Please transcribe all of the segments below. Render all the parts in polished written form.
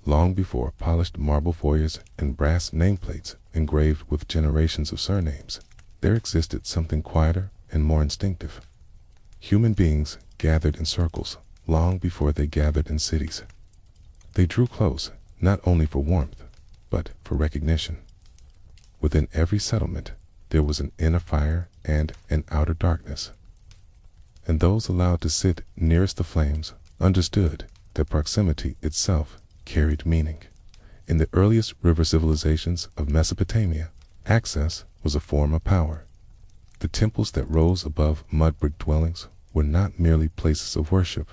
long before polished marble foyers and brass nameplates engraved with generations of surnames, there existed something quieter and more instinctive. Human beings gathered in circles long before they gathered in cities. They drew close, not only for warmth, but for recognition. Within every settlement, there was an inner fire and an outer darkness. And those allowed to sit nearest the flames understood that proximity itself carried meaning. In the earliest river civilizations of Mesopotamia, access was a form of power. The temples that rose above mud-brick dwellings were not merely places of worship.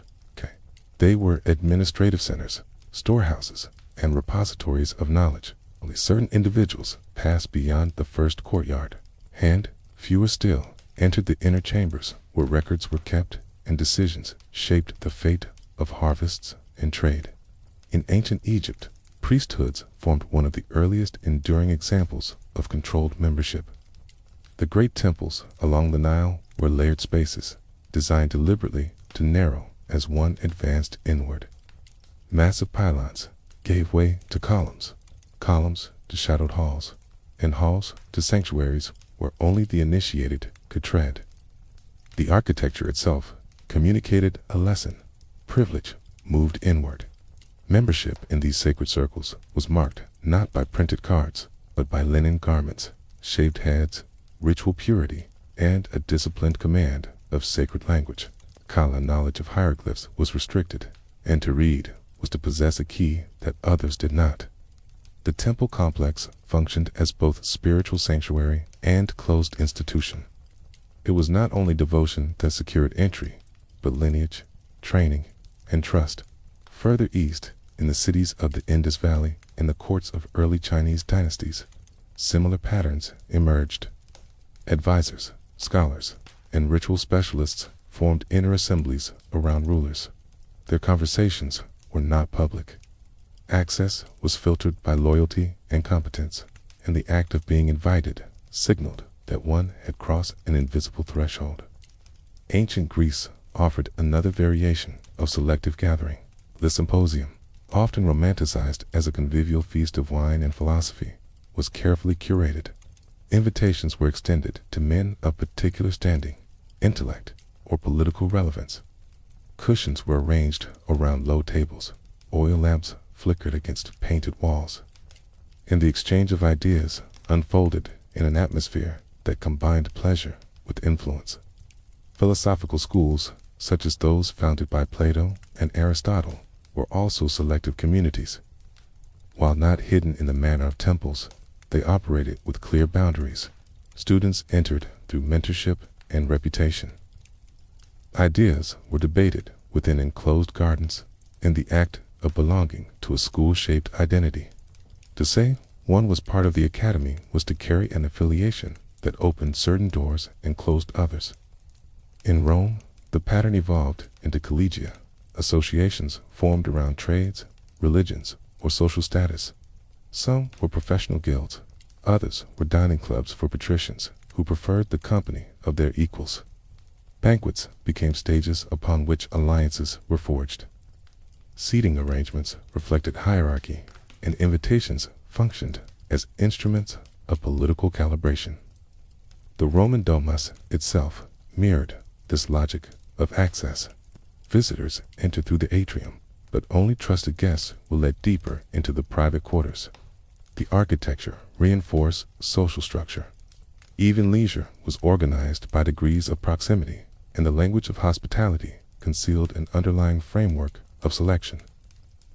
They were administrative centers, storehouses, and repositories of knowledge. Only certain individuals passed beyond the first courtyard, and fewer still entered the inner chambers where records were kept and decisions shaped the fate of harvests and trade. In ancient Egypt, priesthoods formed one of the earliest enduring examples of controlled membership. The great temples along the Nile were layered spaces, designed deliberately to narrow as one advanced inward. Massive pylons gave way to columns, columns to shadowed halls, and halls to sanctuaries where only the initiated could tread. The architecture itself communicated a lesson. Privilege moved inward. Membership in these sacred circles was marked not by printed cards, but by linen garments, shaved heads, ritual purity, and a disciplined command of sacred language. Kala knowledge of hieroglyphs was restricted, and to read was to possess a key that others did not. The temple complex functioned as both spiritual sanctuary and closed institution. It was not only devotion that secured entry, but lineage, training, and trust. Further east, in the cities of the Indus Valley and the courts of early Chinese dynasties, similar patterns emerged. Advisors, scholars, and ritual specialists formed inner assemblies around rulers. Their conversations were not public. Access was filtered by loyalty and competence, and the act of being invited signaled that one had crossed an invisible threshold. Ancient Greece offered another variation of selective gathering. The symposium, often romanticized as a convivial feast of wine and philosophy, was carefully curated. Invitations were extended to men of particular standing, intellect, or political relevance. Cushions were arranged around low tables. Oil lamps flickered against painted walls. And the exchange of ideas unfolded in an atmosphere that combined pleasure with influence. Philosophical schools, such as those founded by Plato and Aristotle, were also selective communities. While not hidden in the manner of temples, they operated with clear boundaries. Students entered through mentorship and reputation. Ideas were debated within enclosed gardens in the act of belonging to a school-shaped identity. To say one was part of the academy was to carry an affiliation that opened certain doors and closed others. In Rome, the pattern evolved into collegia, associations formed around trades, religions, or social status. Some were professional guilds, others were dining clubs for patricians who preferred the company of their equals. Banquets became stages upon which alliances were forged. Seating arrangements reflected hierarchy, and invitations functioned as instruments of political calibration. The Roman domus itself mirrored this logic of access. Visitors entered through the atrium, but only trusted guests were led deeper into the private quarters. The architecture reinforced social structure. Even leisure was organized by degrees of proximity, and the language of hospitality concealed an underlying framework of selection.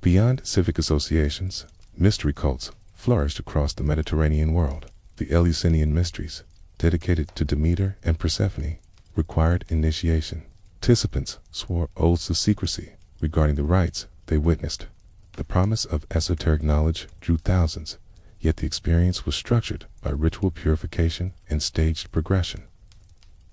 Beyond civic associations, mystery cults flourished across the Mediterranean world. The Eleusinian mysteries, dedicated to Demeter and Persephone, required initiation. Participants swore oaths of secrecy regarding the rites they witnessed. The promise of esoteric knowledge drew thousands, yet the experience was structured by ritual purification and staged progression.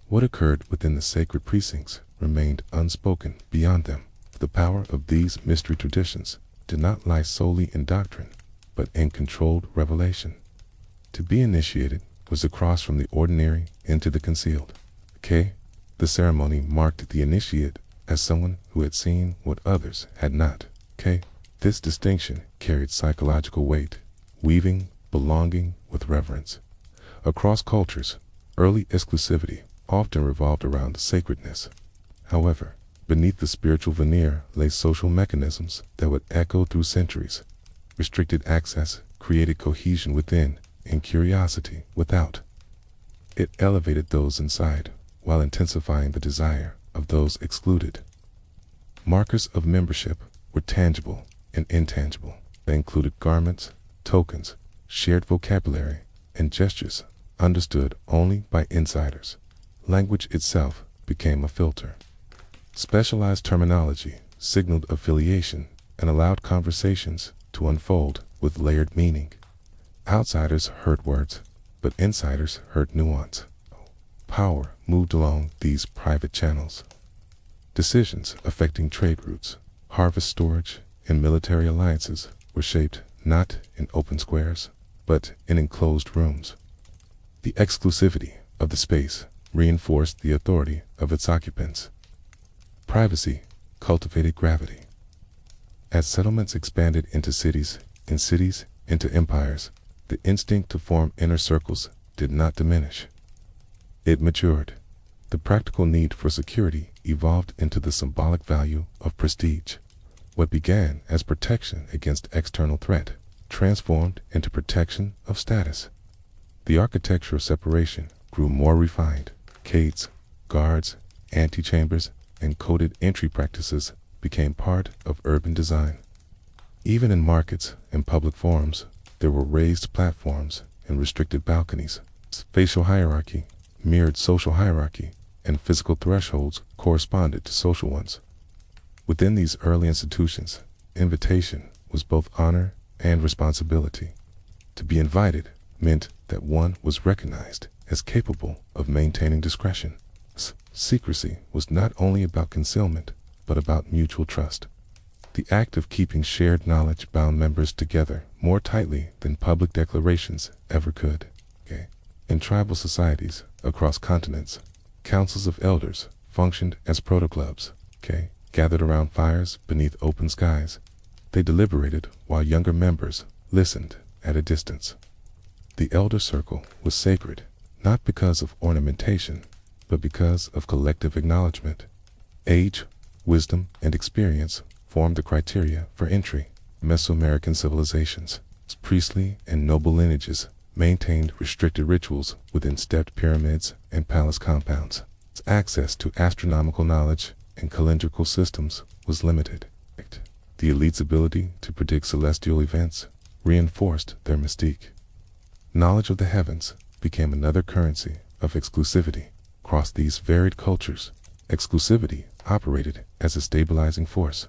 What occurred within the sacred precincts remained unspoken beyond them. The power of these mystery traditions did not lie solely in doctrine, but in controlled revelation. To be initiated was to cross from the ordinary into the concealed. The ceremony marked the initiate as someone who had seen what others had not. This distinction carried psychological weight, weaving belonging with reverence. Across cultures, early exclusivity often revolved around sacredness. However, beneath the spiritual veneer lay social mechanisms that would echo through centuries. Restricted access created cohesion within and curiosity without. It elevated those inside while intensifying the desire of those excluded. Markers of membership were tangible and intangible. They included garments, tokens, shared vocabulary, and gestures understood only by insiders. Language itself became a filter. Specialized terminology signaled affiliation and allowed conversations to unfold with layered meaning. Outsiders heard words, but insiders heard nuance. Power moved along these private channels. Decisions affecting trade routes, harvest storage, and military alliances were shaped not in open squares, but in enclosed rooms. The exclusivity of the space reinforced the authority of its occupants. Privacy cultivated gravity. As settlements expanded into cities, and cities into empires, the instinct to form inner circles did not diminish. It matured. The practical need for security evolved into the symbolic value of prestige. What began as protection against external threat transformed into protection of status. The architecture of separation grew more refined. Gates, guards, antechambers, and coded entry practices became part of urban design. Even in markets and public forums, there were raised platforms and restricted balconies. Spatial hierarchy mirrored social hierarchy, and physical thresholds corresponded to social ones. Within these early institutions, invitation was both honor and responsibility. To be invited meant that one was recognized as capable of maintaining discretion. Secrecy was not only about concealment, but about mutual trust. The act of keeping shared knowledge bound members together more tightly than public declarations ever could. In tribal societies across continents, councils of elders functioned as proto-clubs, gathered around fires beneath open skies. They deliberated while younger members listened at a distance. The elder circle was sacred, not because of ornamentation, but because of collective acknowledgement. Age, wisdom, and experience formed the criteria for entry. Mesoamerican civilizations, priestly and noble lineages, maintained restricted rituals within stepped pyramids and palace compounds. Access to astronomical knowledge and calendrical systems was limited. The elite's ability to predict celestial events reinforced their mystique. Knowledge of the heavens became another currency of exclusivity. Across these varied cultures, exclusivity operated as a stabilizing force.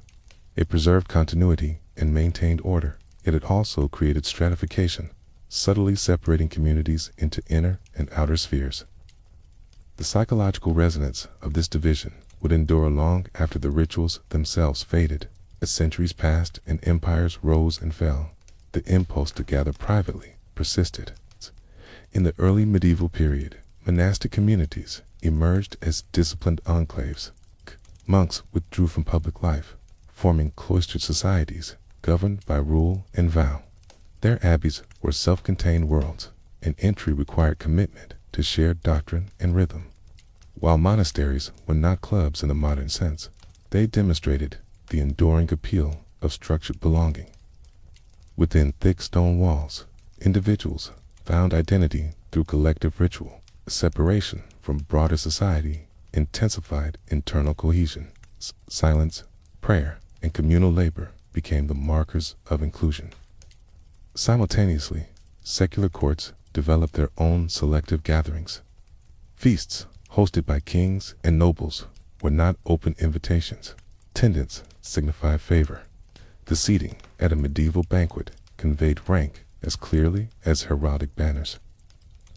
It preserved continuity and maintained order, yet it also created stratification, subtly separating communities into inner and outer spheres. The psychological resonance of this division would endure long after the rituals themselves faded. As centuries passed and empires rose and fell, the impulse to gather privately persisted. In the early medieval period, monastic communities emerged as disciplined enclaves. Monks withdrew from public life, forming cloistered societies governed by rule and vow. Their abbeys were self-contained worlds, and entry required commitment to shared doctrine and rhythm. While monasteries were not clubs in the modern sense, they demonstrated the enduring appeal of structured belonging. Within thick stone walls, individuals found identity through collective ritual. Separation from broader society intensified internal cohesion. Silence, prayer, and communal labor became the markers of inclusion. Simultaneously, secular courts developed their own selective gatherings. Feasts, hosted by kings and nobles, were not open invitations. Attendance signified favor. The seating at a medieval banquet conveyed rank as clearly as heraldic banners.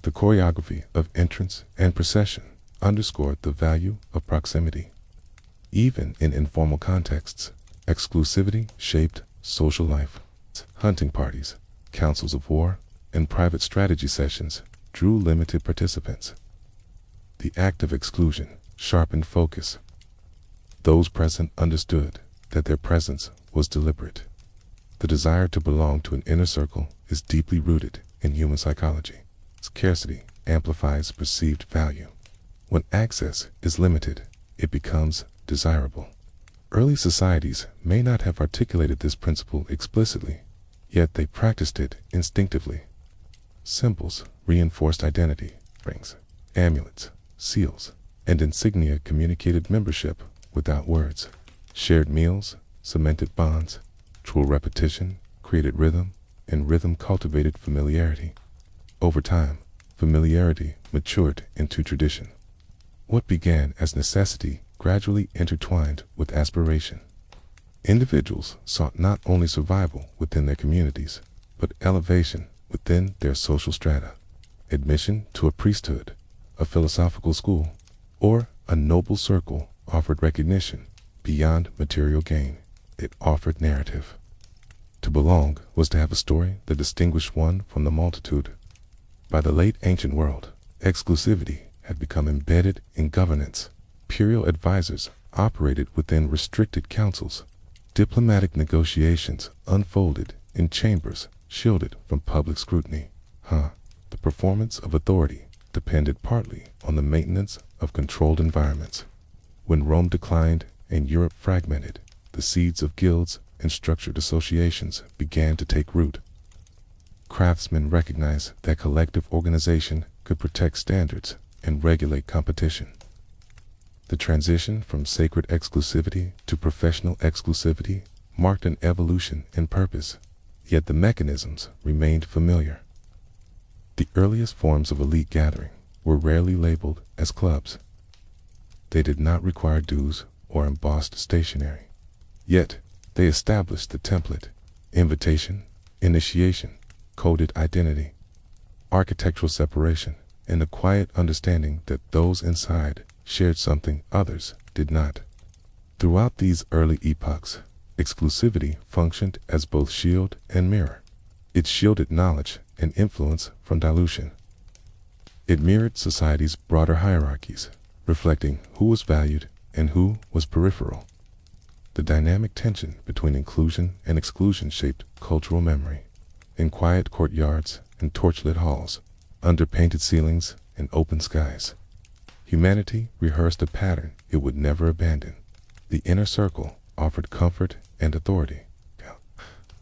The choreography of entrance and procession underscored the value of proximity. Even in informal contexts, exclusivity shaped social life. Hunting parties, councils of war, and private strategy sessions drew limited participants. The act of exclusion sharpened focus. Those present understood that their presence was deliberate. The desire to belong to an inner circle is deeply rooted in human psychology. Scarcity amplifies perceived value. When access is limited, it becomes desirable. Early societies may not have articulated this principle explicitly, yet they practiced it instinctively. Symbols reinforced identity, rings, amulets, seals, and insignia communicated membership without words. Shared meals cemented bonds. Ritual repetition created rhythm, and rhythm cultivated familiarity. Over time, familiarity matured into tradition. What began as necessity gradually intertwined with aspiration. Individuals sought not only survival within their communities, but elevation within their social strata. Admission to a priesthood, a philosophical school, or a noble circle offered recognition beyond material gain. It offered narrative. To belong was to have a story that distinguished one from the multitude. By the late ancient world, exclusivity had become embedded in governance. Imperial advisors operated within restricted councils. Diplomatic negotiations unfolded in chambers shielded from public scrutiny. The performance of authority depended partly on the maintenance of controlled environments. When Rome declined and Europe fragmented, the seeds of guilds and structured associations began to take root. Craftsmen recognized that collective organization could protect standards and regulate competition. The transition from sacred exclusivity to professional exclusivity marked an evolution in purpose, yet the mechanisms remained familiar. The earliest forms of elite gathering were rarely labeled as clubs. They did not require dues or embossed stationery. Yet, they established the template: invitation, initiation, coded identity, architectural separation, and the quiet understanding that those inside shared something others did not. Throughout these early epochs, exclusivity functioned as both shield and mirror. It shielded knowledge and influence from dilution. It mirrored society's broader hierarchies, reflecting who was valued and who was peripheral. The dynamic tension between inclusion and exclusion shaped cultural memory. In quiet courtyards and torchlit halls, under painted ceilings and open skies, humanity rehearsed a pattern it would never abandon. The inner circle offered comfort and authority.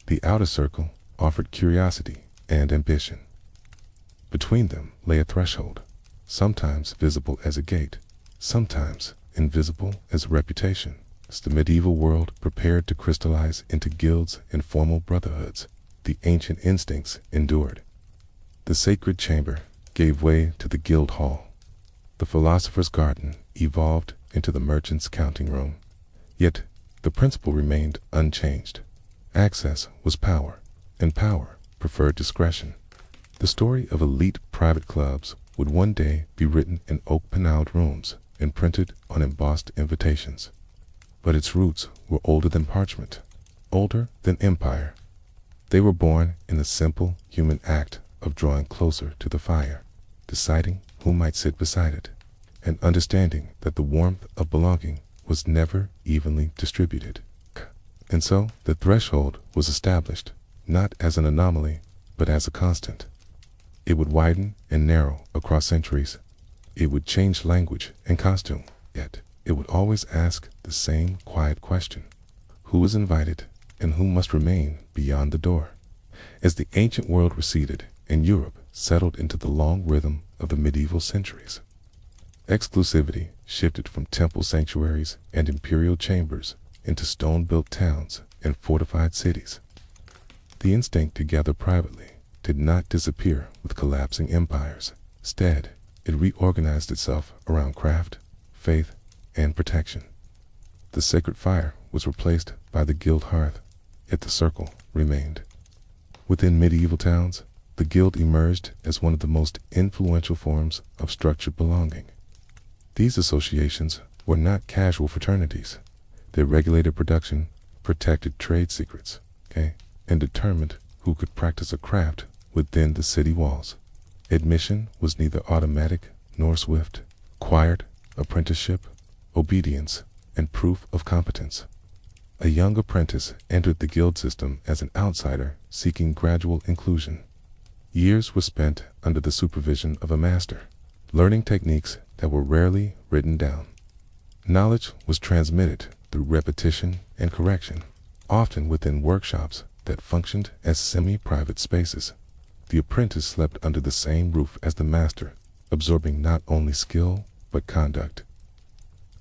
The outer circle offered curiosity and ambition. Between them lay a threshold, sometimes visible as a gate, sometimes invisible as a reputation. As the medieval world prepared to crystallize into guilds and formal brotherhoods, the ancient instincts endured. The sacred chamber gave way to the guild hall. The philosopher's garden evolved into the merchant's counting room. Yet, the principle remained unchanged. Access was power, and power preferred discretion. The story of elite private clubs would one day be written in oak-paneled rooms and printed on embossed invitations. But its roots were older than parchment, older than empire. They were born in the simple human act of drawing closer to the fire, deciding who might sit beside it, and understanding that the warmth of belonging was never evenly distributed. And so the threshold was established, not as an anomaly, but as a constant. It would widen and narrow across centuries. It would change language and costume, yet it would always ask the same quiet question: who is invited and who must remain beyond the door? As the ancient world receded and Europe settled into the long rhythm of the medieval centuries, exclusivity shifted from temple sanctuaries and imperial chambers into stone-built towns and fortified cities. The instinct to gather privately did not disappear with collapsing empires. Instead, it reorganized itself around craft, faith, and protection. The sacred fire was replaced by the guild hearth, yet the circle remained. Within medieval towns, the guild emerged as one of the most influential forms of structured belonging. These associations were not casual fraternities. They regulated production, protected trade secrets, and determined who could practice a craft within the city walls. Admission was neither automatic nor swift. Required apprenticeship, obedience, and proof of competence. A young apprentice entered the guild system as an outsider seeking gradual inclusion. Years were spent under the supervision of a master, learning techniques that were rarely written down. Knowledge was transmitted through repetition and correction, often within workshops that functioned as semi-private spaces. The apprentice slept under the same roof as the master, absorbing not only skill but conduct.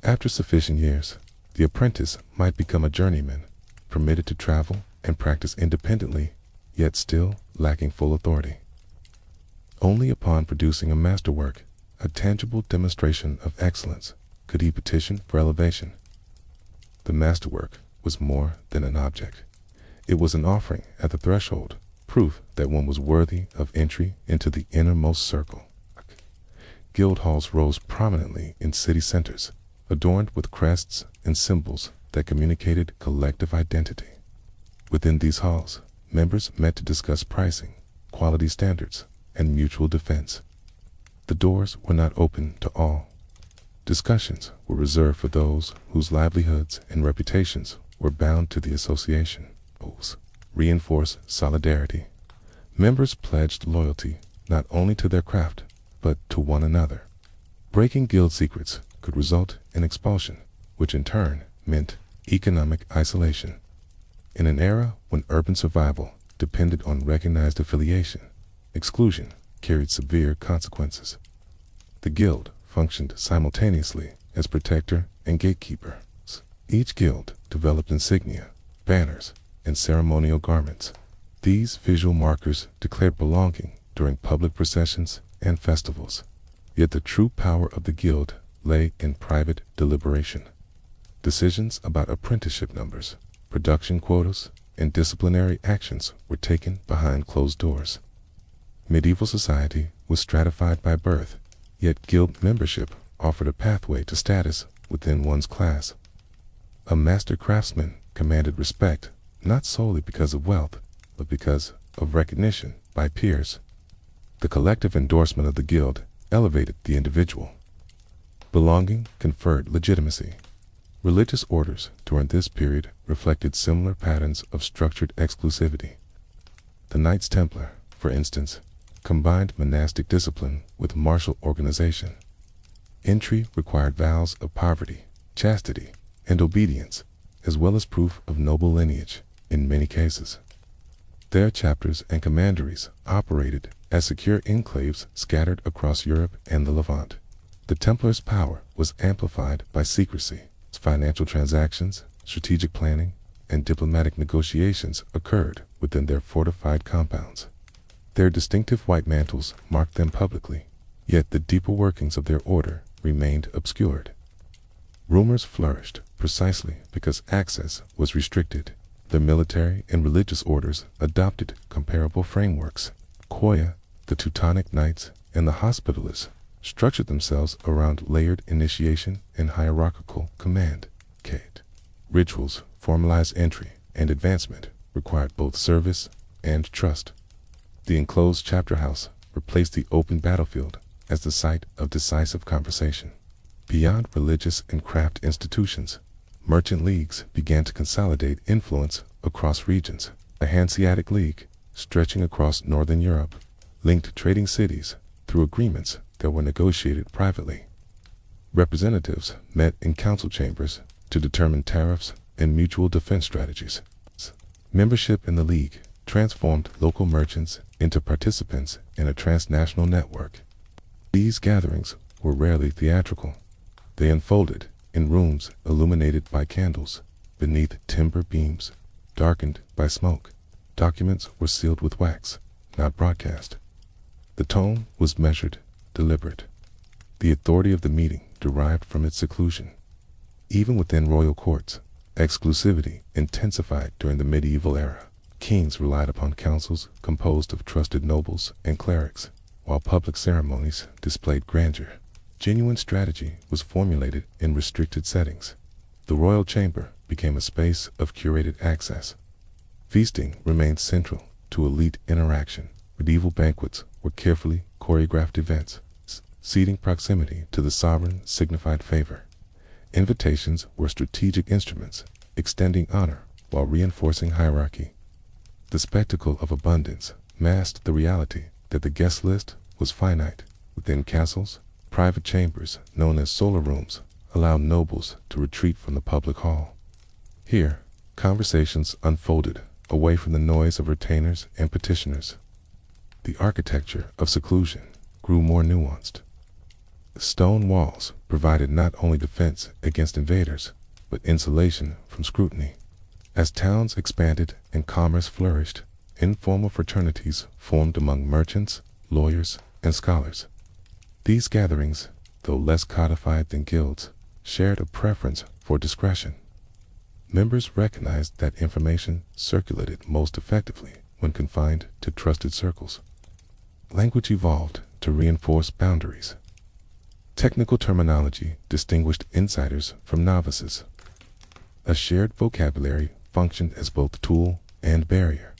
After sufficient years, the apprentice might become a journeyman, permitted to travel and practice independently, yet still lacking full authority. Only upon producing a masterwork, a tangible demonstration of excellence, could he petition for elevation. The masterwork was more than an object. It was an offering at the threshold, proof that one was worthy of entry into the innermost circle. Guild halls rose prominently in city centers, adorned with crests and symbols that communicated collective identity. Within these halls, members met to discuss pricing, quality standards, and mutual defense. The doors were not open to all. Discussions were reserved for those whose livelihoods and reputations were bound to the association. Reinforce solidarity. Members pledged loyalty not only to their craft, but to one another. Breaking guild secrets could result in expulsion, which in turn meant economic isolation. In an era when urban survival depended on recognized affiliation, exclusion carried severe consequences. The guild functioned simultaneously as protector and gatekeeper. Each guild developed insignia, banners, and ceremonial garments. These visual markers declared belonging during public processions and festivals. Yet the true power of the guild lay in private deliberation. Decisions about apprenticeship numbers, production quotas, and disciplinary actions were taken behind closed doors. Medieval society was stratified by birth, yet guild membership offered a pathway to status within one's class. A master craftsman commanded respect not solely because of wealth, but because of recognition by peers. The collective endorsement of the guild elevated the individual. Belonging conferred legitimacy. Religious orders during this period reflected similar patterns of structured exclusivity. The Knights Templar, for instance, combined monastic discipline with martial organization. Entry required vows of poverty, chastity, and obedience, as well as proof of noble lineage in many cases. Their chapters and commanderies operated as secure enclaves scattered across Europe and the Levant. The Templars' power was amplified by secrecy. Financial transactions, strategic planning, and diplomatic negotiations occurred within their fortified compounds. Their distinctive white mantles marked them publicly, yet the deeper workings of their order remained obscured. Rumors flourished precisely because access was restricted. The military and religious orders adopted comparable frameworks. Koya, the Teutonic Knights, and the Hospitallers structured themselves around layered initiation and hierarchical command. Rituals, formalized entry, and advancement required both service and trust. The enclosed chapter house replaced the open battlefield as the site of decisive conversation. Beyond religious and craft institutions, merchant leagues began to consolidate influence across regions. The Hanseatic League, stretching across northern Europe, linked trading cities through agreements that were negotiated privately. Representatives met in council chambers to determine tariffs and mutual defense strategies. Membership in the League transformed local merchants into participants in a transnational network. These gatherings were rarely theatrical. They unfolded in rooms illuminated by candles, beneath timber beams, darkened by smoke. Documents were sealed with wax, not broadcast. The tone was measured, deliberate. The authority of the meeting derived from its seclusion. Even within royal courts, exclusivity intensified during the medieval era. Kings relied upon councils composed of trusted nobles and clerics, while public ceremonies displayed grandeur. Genuine strategy was formulated in restricted settings. The royal chamber became a space of curated access. Feasting remained central to elite interaction. Medieval banquets were carefully choreographed events. Seating proximity to the sovereign signified favor. Invitations were strategic instruments, extending honor while reinforcing hierarchy. The spectacle of abundance masked the reality that the guest list was finite. Within castles, private chambers, known as solar rooms, allowed nobles to retreat from the public hall. Here, conversations unfolded away from the noise of retainers and petitioners. The architecture of seclusion grew more nuanced. The stone walls provided not only defense against invaders, but insulation from scrutiny. As towns expanded and commerce flourished, informal fraternities formed among merchants, lawyers, and scholars. These gatherings, though less codified than guilds, shared a preference for discretion. Members recognized that information circulated most effectively when confined to trusted circles. Language evolved to reinforce boundaries. Technical terminology distinguished insiders from novices. A shared vocabulary functioned as both tool and barrier.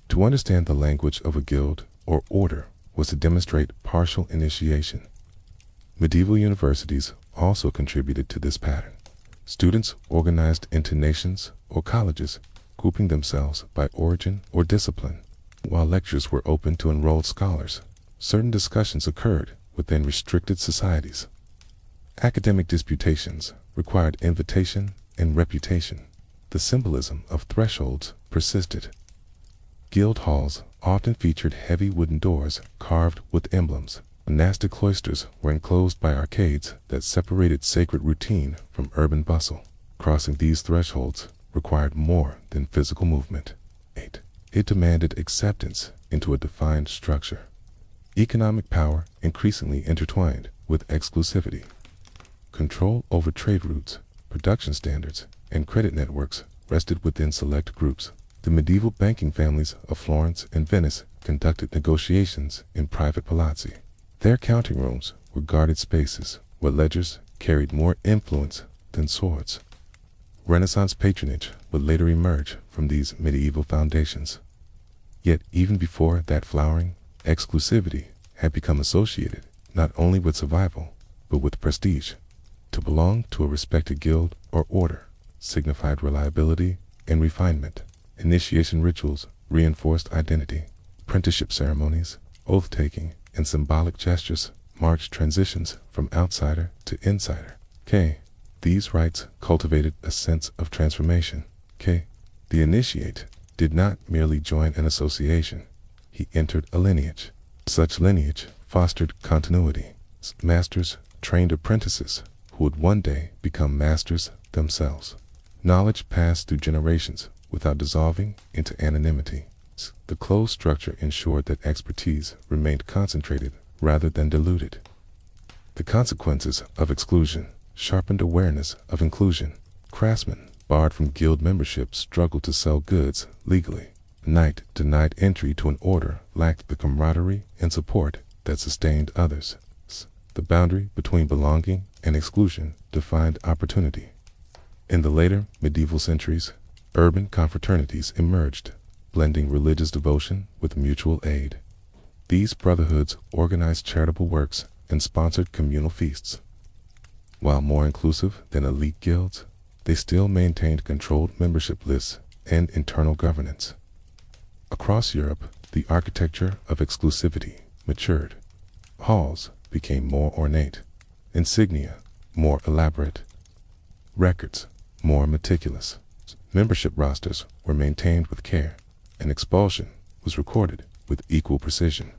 To understand the language of a guild or order was to demonstrate partial initiation. Medieval universities also contributed to this pattern. Students organized into nations or colleges, grouping themselves by origin or discipline. While lectures were open to enrolled scholars, certain discussions occurred within restricted societies. Academic disputations required invitation and reputation. The symbolism of thresholds persisted. Guild halls often featured heavy wooden doors carved with emblems. Monastic cloisters were enclosed by arcades that separated sacred routine from urban bustle. Crossing these thresholds required more than physical movement. 8. It demanded acceptance into a defined structure. Economic power increasingly intertwined with exclusivity. Control over trade routes, production standards, and credit networks rested within select groups. The medieval banking families of Florence and Venice conducted negotiations in private palazzi. Their counting rooms were guarded spaces where ledgers carried more influence than swords. Renaissance patronage would later emerge from these medieval foundations. Yet even before that flowering, exclusivity had become associated not only with survival, but with prestige. To belong to a respected guild or order signified reliability and refinement. Initiation rituals reinforced identity. Apprenticeship ceremonies, oath-taking, and symbolic gestures marked transitions from outsider to insider. These rites cultivated a sense of transformation. The initiate did not merely join an association. He entered a lineage. Such lineage fostered continuity. Masters trained apprentices who would one day become masters themselves. Knowledge passed through generations without dissolving into anonymity. The closed structure ensured that expertise remained concentrated rather than diluted. The consequences of exclusion sharpened awareness of inclusion. Craftsmen barred from guild membership struggled to sell goods legally. A knight denied entry to an order lacked the camaraderie and support that sustained others. The boundary between belonging and exclusion defined opportunity. In the later medieval centuries, urban confraternities emerged, blending religious devotion with mutual aid. These brotherhoods organized charitable works and sponsored communal feasts. While more inclusive than elite guilds, they still maintained controlled membership lists and internal governance. Across Europe, the architecture of exclusivity matured. Halls became more ornate, insignia more elaborate, records more meticulous. Membership rosters were maintained with care, and expulsion was recorded with equal precision.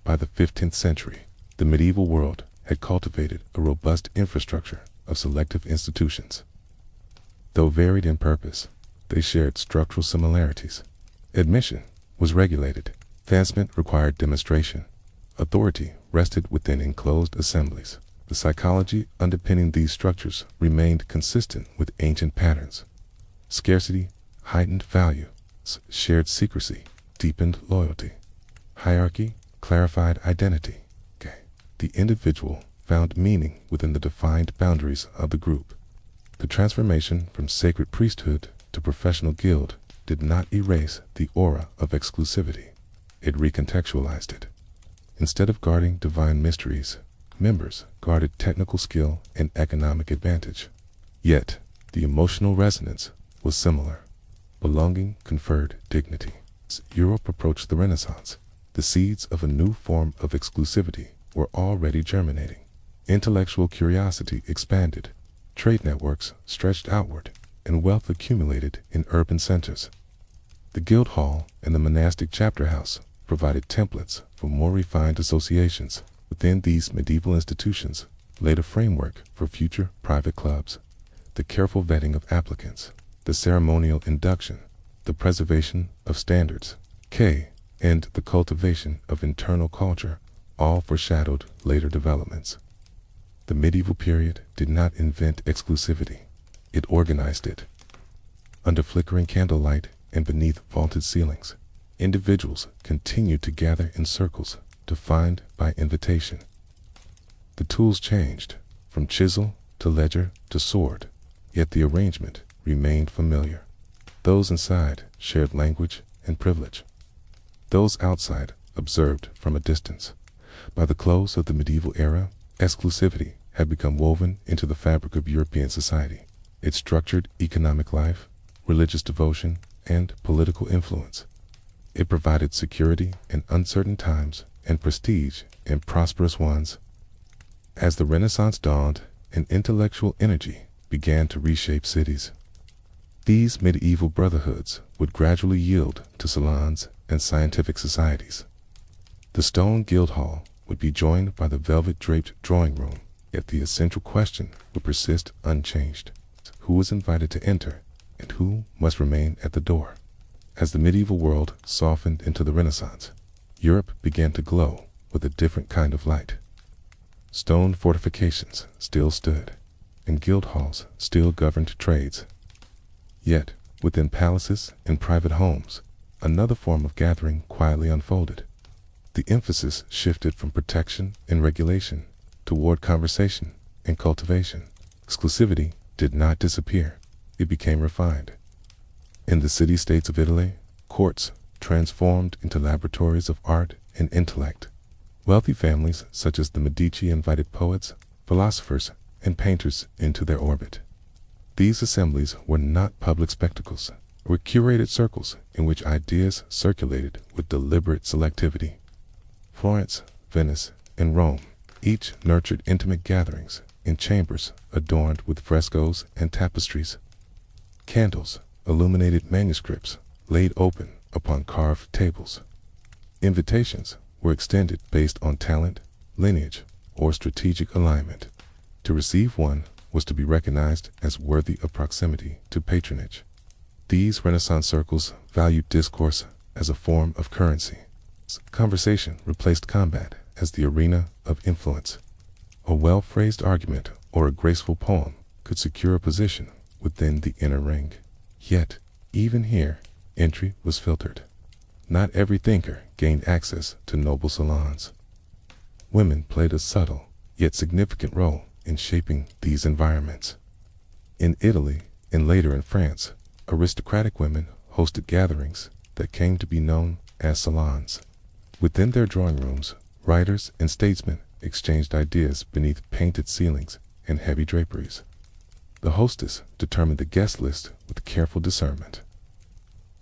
By the 15th century, the medieval world had cultivated a robust infrastructure of selective institutions. Though varied in purpose, they shared structural similarities. Admission was regulated. Advancement required demonstration. Authority rested within enclosed assemblies. The psychology underpinning these structures remained consistent with ancient patterns. Scarcity heightened value. Shared secrecy deepened loyalty. Hierarchy clarified identity. The individual found meaning within the defined boundaries of the group. The transformation from sacred priesthood to professional guild did not erase the aura of exclusivity. It recontextualized it. Instead of guarding divine mysteries, members guarded technical skill and economic advantage. Yet, The emotional resonance was similar. Belonging conferred dignity. As Europe approached the Renaissance, the seeds of a new form of exclusivity were already germinating. Intellectual curiosity expanded, trade networks stretched outward, and wealth accumulated in urban centers. The guild hall and the monastic chapter house provided templates for more refined associations. Within these medieval institutions laid a framework for future private clubs. The careful vetting of applicants, the ceremonial induction, the preservation of standards, and the cultivation of internal culture all foreshadowed later developments. The medieval period did not invent exclusivity. It organized it. Under flickering candlelight and beneath vaulted ceilings, individuals continued to gather in circles defined by invitation. The tools changed, from chisel to ledger to sword, yet the arrangement remained familiar. Those inside shared language and privilege. Those outside observed from a distance. By the close of the medieval era, exclusivity had become woven into the fabric of European society. It structured economic life, religious devotion, and political influence. It provided security in uncertain times and prestige in prosperous ones. As the Renaissance dawned, an intellectual energy began to reshape cities. These medieval brotherhoods would gradually yield to salons and scientific societies. The stone guild hall would be joined by the velvet-draped drawing room, yet the essential question would persist unchanged. Who was invited to enter, and who must remain at the door? As the medieval world softened into the Renaissance, Europe began to glow with a different kind of light. Stone fortifications still stood, and guild halls still governed trades. Yet, within palaces and private homes, another form of gathering quietly unfolded. The emphasis shifted from protection and regulation toward conversation and cultivation. Exclusivity did not disappear, it became refined. In the city-states of Italy, courts transformed into laboratories of art and intellect. Wealthy families such as the Medici invited poets, philosophers, and painters into their orbit. These assemblies were not public spectacles, were curated circles in which ideas circulated with deliberate selectivity. Florence, Venice, and Rome each nurtured intimate gatherings in chambers adorned with frescoes and tapestries. Candles illuminated manuscripts laid open upon carved tables. Invitations were extended based on talent, lineage, or strategic alignment. To receive one was to be recognized as worthy of proximity to patronage. These Renaissance circles valued discourse as a form of currency. Conversation replaced combat as the arena of influence. A well-phrased argument or a graceful poem could secure a position within the inner ring. Yet, even here, entry was filtered. Not every thinker gained access to noble salons. Women played a subtle, yet significant role in shaping these environments. In Italy, and later in France, aristocratic women hosted gatherings that came to be known as salons. Within their drawing rooms, writers and statesmen exchanged ideas beneath painted ceilings and heavy draperies. The hostess determined the guest list with careful discernment.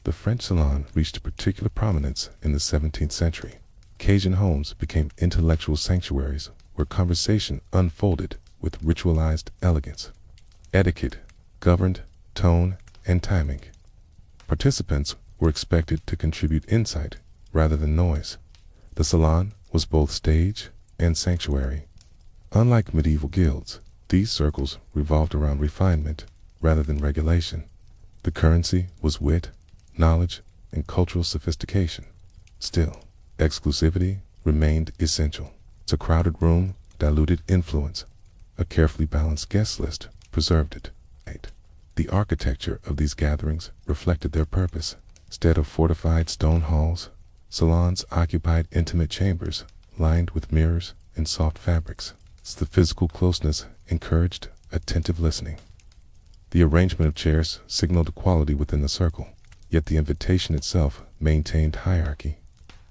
The French salon reached particular prominence in the 17th century. Cajun homes became intellectual sanctuaries where conversation unfolded with ritualized elegance. Etiquette governed tone and timing. Participants were expected to contribute insight rather than noise. The salon was both stage and sanctuary. Unlike medieval guilds, these circles revolved around refinement rather than regulation. The currency was wit, knowledge, and cultural sophistication. Still, exclusivity remained essential. A crowded room diluted influence. A carefully balanced guest list preserved it. The architecture of these gatherings reflected their purpose. Instead of fortified stone halls, salons occupied intimate chambers lined with mirrors and soft fabrics. The physical closeness encouraged attentive listening. The arrangement of chairs signaled equality within the circle, yet the invitation itself maintained hierarchy.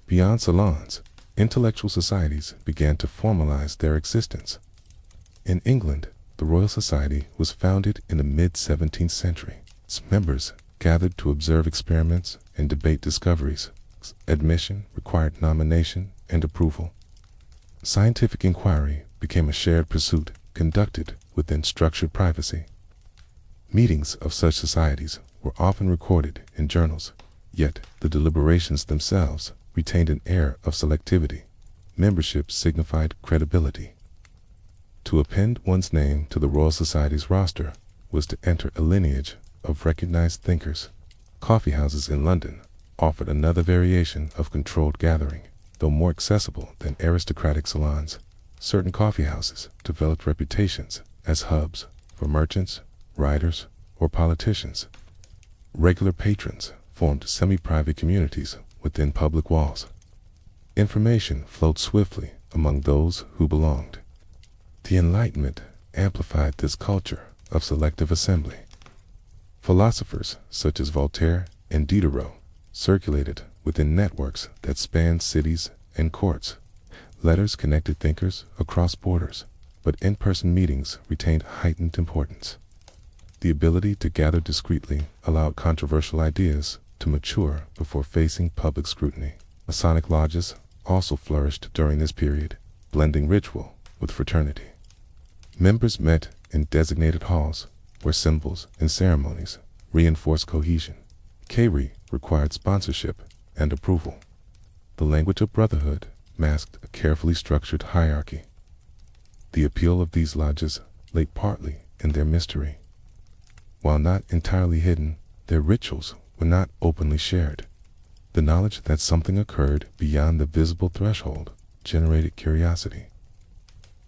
Beyond salons, intellectual societies began to formalize their existence. In England, The Royal Society was founded in the mid-17th century. Its members gathered to observe experiments and debate discoveries. Admission required nomination and approval. Scientific inquiry became a shared pursuit conducted within structured privacy. Meetings of such societies were often recorded in journals, yet the deliberations themselves retained an air of selectivity. Membership signified credibility. To append one's name to the Royal Society's roster was to enter a lineage of recognized thinkers. Coffeehouses in London offered another variation of controlled gathering. Though more accessible than aristocratic salons, certain coffeehouses developed reputations as hubs for merchants, writers, or politicians. Regular patrons formed semi-private communities within public walls. Information flowed swiftly among those who belonged. The Enlightenment amplified this culture of selective assembly. Philosophers such as Voltaire and Diderot circulated within networks that spanned cities and courts. Letters connected thinkers across borders, but in-person meetings retained heightened importance. The ability to gather discreetly allowed controversial ideas to mature before facing public scrutiny. Masonic lodges also flourished during this period, blending ritual with fraternity. Members met in designated halls where symbols and ceremonies reinforced cohesion. Kayri required sponsorship and approval. The language of brotherhood masked a carefully structured hierarchy. The appeal of these lodges lay partly in their mystery. While not entirely hidden, their rituals were not openly shared. The knowledge that something occurred beyond the visible threshold generated curiosity.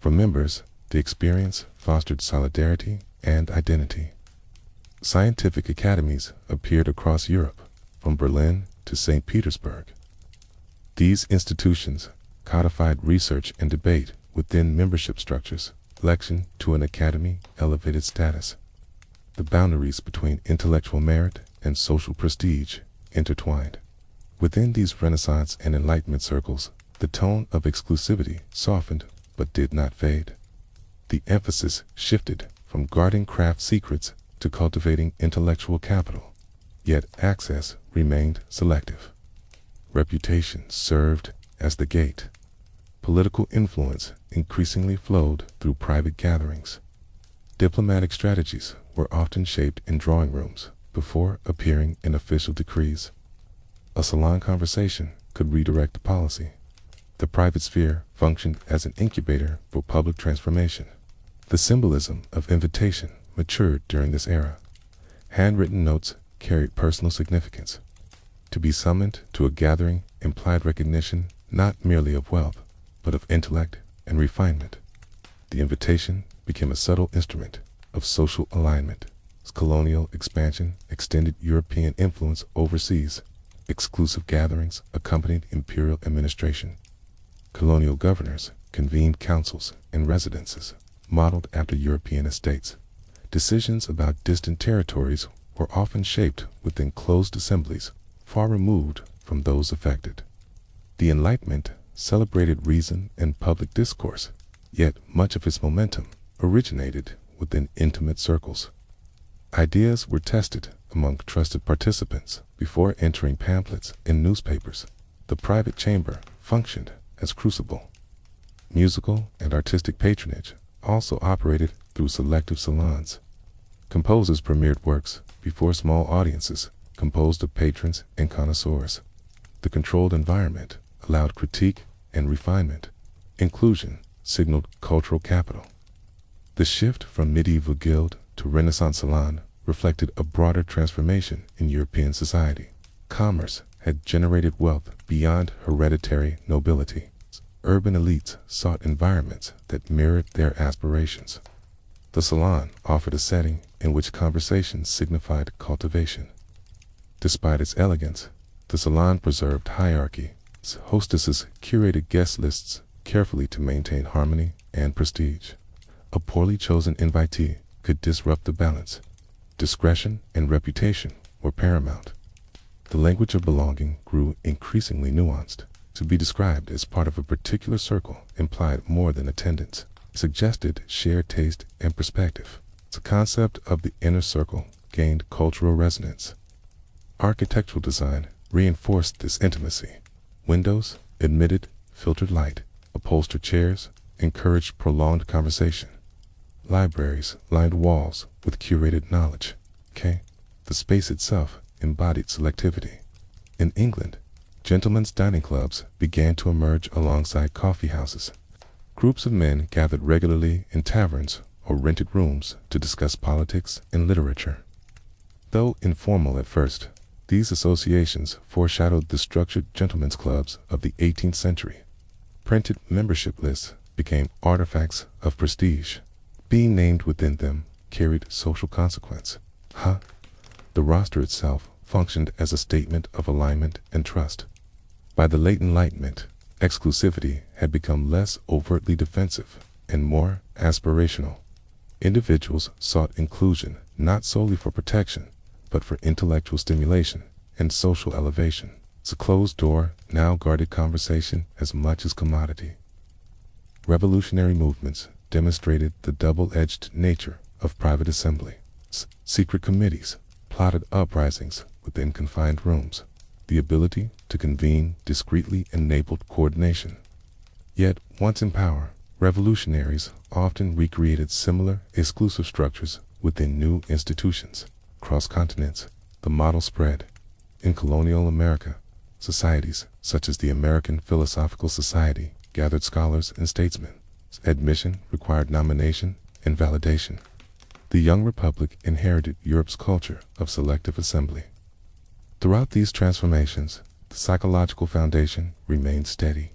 For members, the experience fostered solidarity and identity. Scientific academies appeared across Europe, from Berlin to St. Petersburg. These institutions codified research and debate within membership structures. Election to an academy elevated status. The boundaries between intellectual merit and social prestige intertwined. Within these Renaissance and Enlightenment circles, the tone of exclusivity softened but did not fade. The emphasis shifted from guarding craft secrets to cultivating intellectual capital, yet access remained selective. Reputation served as the gate. Political influence increasingly flowed through private gatherings. Diplomatic strategies were often shaped in drawing rooms before appearing in official decrees. A salon conversation could redirect a policy. The private sphere functioned as an incubator for public transformation. The symbolism of invitation matured during this era. Handwritten notes carried personal significance. To be summoned to a gathering implied recognition not merely of wealth, but of intellect and refinement. The invitation became a subtle instrument of social alignment. Colonial expansion extended European influence overseas. Exclusive gatherings accompanied imperial administration. Colonial governors convened councils and residences, modeled after European estates. Decisions about distant territories were often shaped within closed assemblies, far removed from those affected. The Enlightenment celebrated reason and public discourse, yet much of its momentum originated within intimate circles. Ideas were tested among trusted participants before entering pamphlets and newspapers. The private chamber functioned as crucible. Musical and artistic patronage also operated through selective salons. Composers premiered works before small audiences composed of patrons and connoisseurs. The controlled environment allowed critique and refinement. Inclusion signaled cultural capital. The shift from medieval guild to Renaissance salon reflected a broader transformation in European society. Commerce had generated wealth beyond hereditary nobility. Urban elites sought environments that mirrored their aspirations. The salon offered a setting in which conversation signified cultivation. Despite its elegance, the salon preserved hierarchy. Its hostesses curated guest lists carefully to maintain harmony and prestige. A poorly chosen invitee could disrupt the balance. Discretion and reputation were paramount. The language of belonging grew increasingly nuanced. To be described as part of a particular circle implied more than attendance. suggested shared taste and perspective. The concept of the inner circle gained cultural resonance. Architectural design reinforced this intimacy. Windows admitted filtered light. Upholstered chairs encouraged prolonged conversation. Libraries lined walls with curated knowledge. The space itself embodied selectivity. In England, gentlemen's dining clubs began to emerge alongside coffee houses. Groups of men gathered regularly in taverns or rented rooms to discuss politics and literature. Though informal at first, these associations foreshadowed the structured gentlemen's clubs of the 18th century. Printed membership lists became artifacts of prestige. Being named within them carried social consequence. The roster itself functioned as a statement of alignment and trust. By the late Enlightenment, exclusivity had become less overtly defensive and more aspirational. Individuals sought inclusion not solely for protection, but for intellectual stimulation and social elevation. The closed door now guarded conversation as much as commodity. Revolutionary movements demonstrated the double-edged nature of private assembly. Secret committees plotted uprisings within confined rooms. The ability to convene discreetly enabled coordination. Yet, once in power, revolutionaries often recreated similar exclusive structures within new institutions. Across continents, the model spread. In colonial America, societies such as the American Philosophical Society gathered scholars and statesmen. Admission required nomination and validation. The young republic inherited Europe's culture of selective assembly. Throughout these transformations, the psychological foundation remained steady.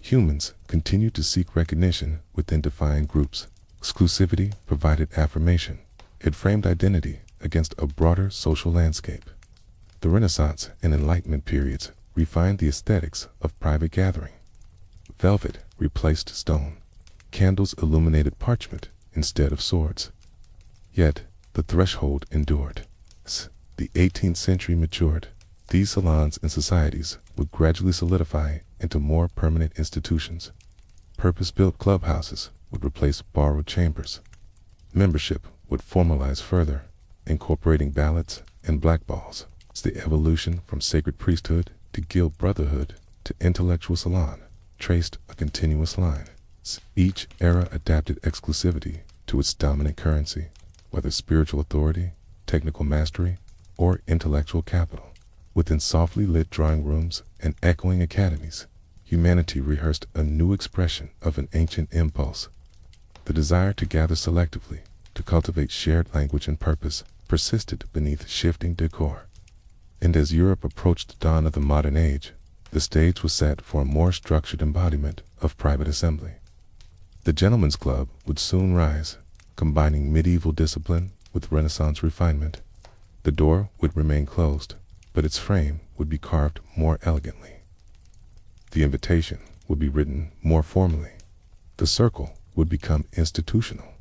Humans continued to seek recognition within defined groups. Exclusivity provided affirmation. It framed identity against a broader social landscape. The Renaissance and Enlightenment periods refined the aesthetics of private gathering. Velvet replaced stone. Candles illuminated parchment instead of swords. Yet, the threshold endured. As the 18th century matured, these salons and societies would gradually solidify into more permanent institutions. Purpose-built clubhouses would replace borrowed chambers. Membership would formalize further, incorporating ballots and blackballs. It's the evolution from sacred priesthood to guild brotherhood to intellectual salon traced a continuous line. Each era adapted exclusivity to its dominant currency, whether spiritual authority, technical mastery, or intellectual capital. Within softly lit drawing rooms and echoing academies, humanity rehearsed a new expression of an ancient impulse. The desire to gather selectively, to cultivate shared language and purpose, persisted beneath shifting decor. And as Europe approached the dawn of the modern age, the stage was set for a more structured embodiment of private assembly. The gentleman's club would soon rise, combining medieval discipline with Renaissance refinement. The door would remain closed, but its frame would be carved more elegantly. The invitation would be written more formally. The circle would become institutional.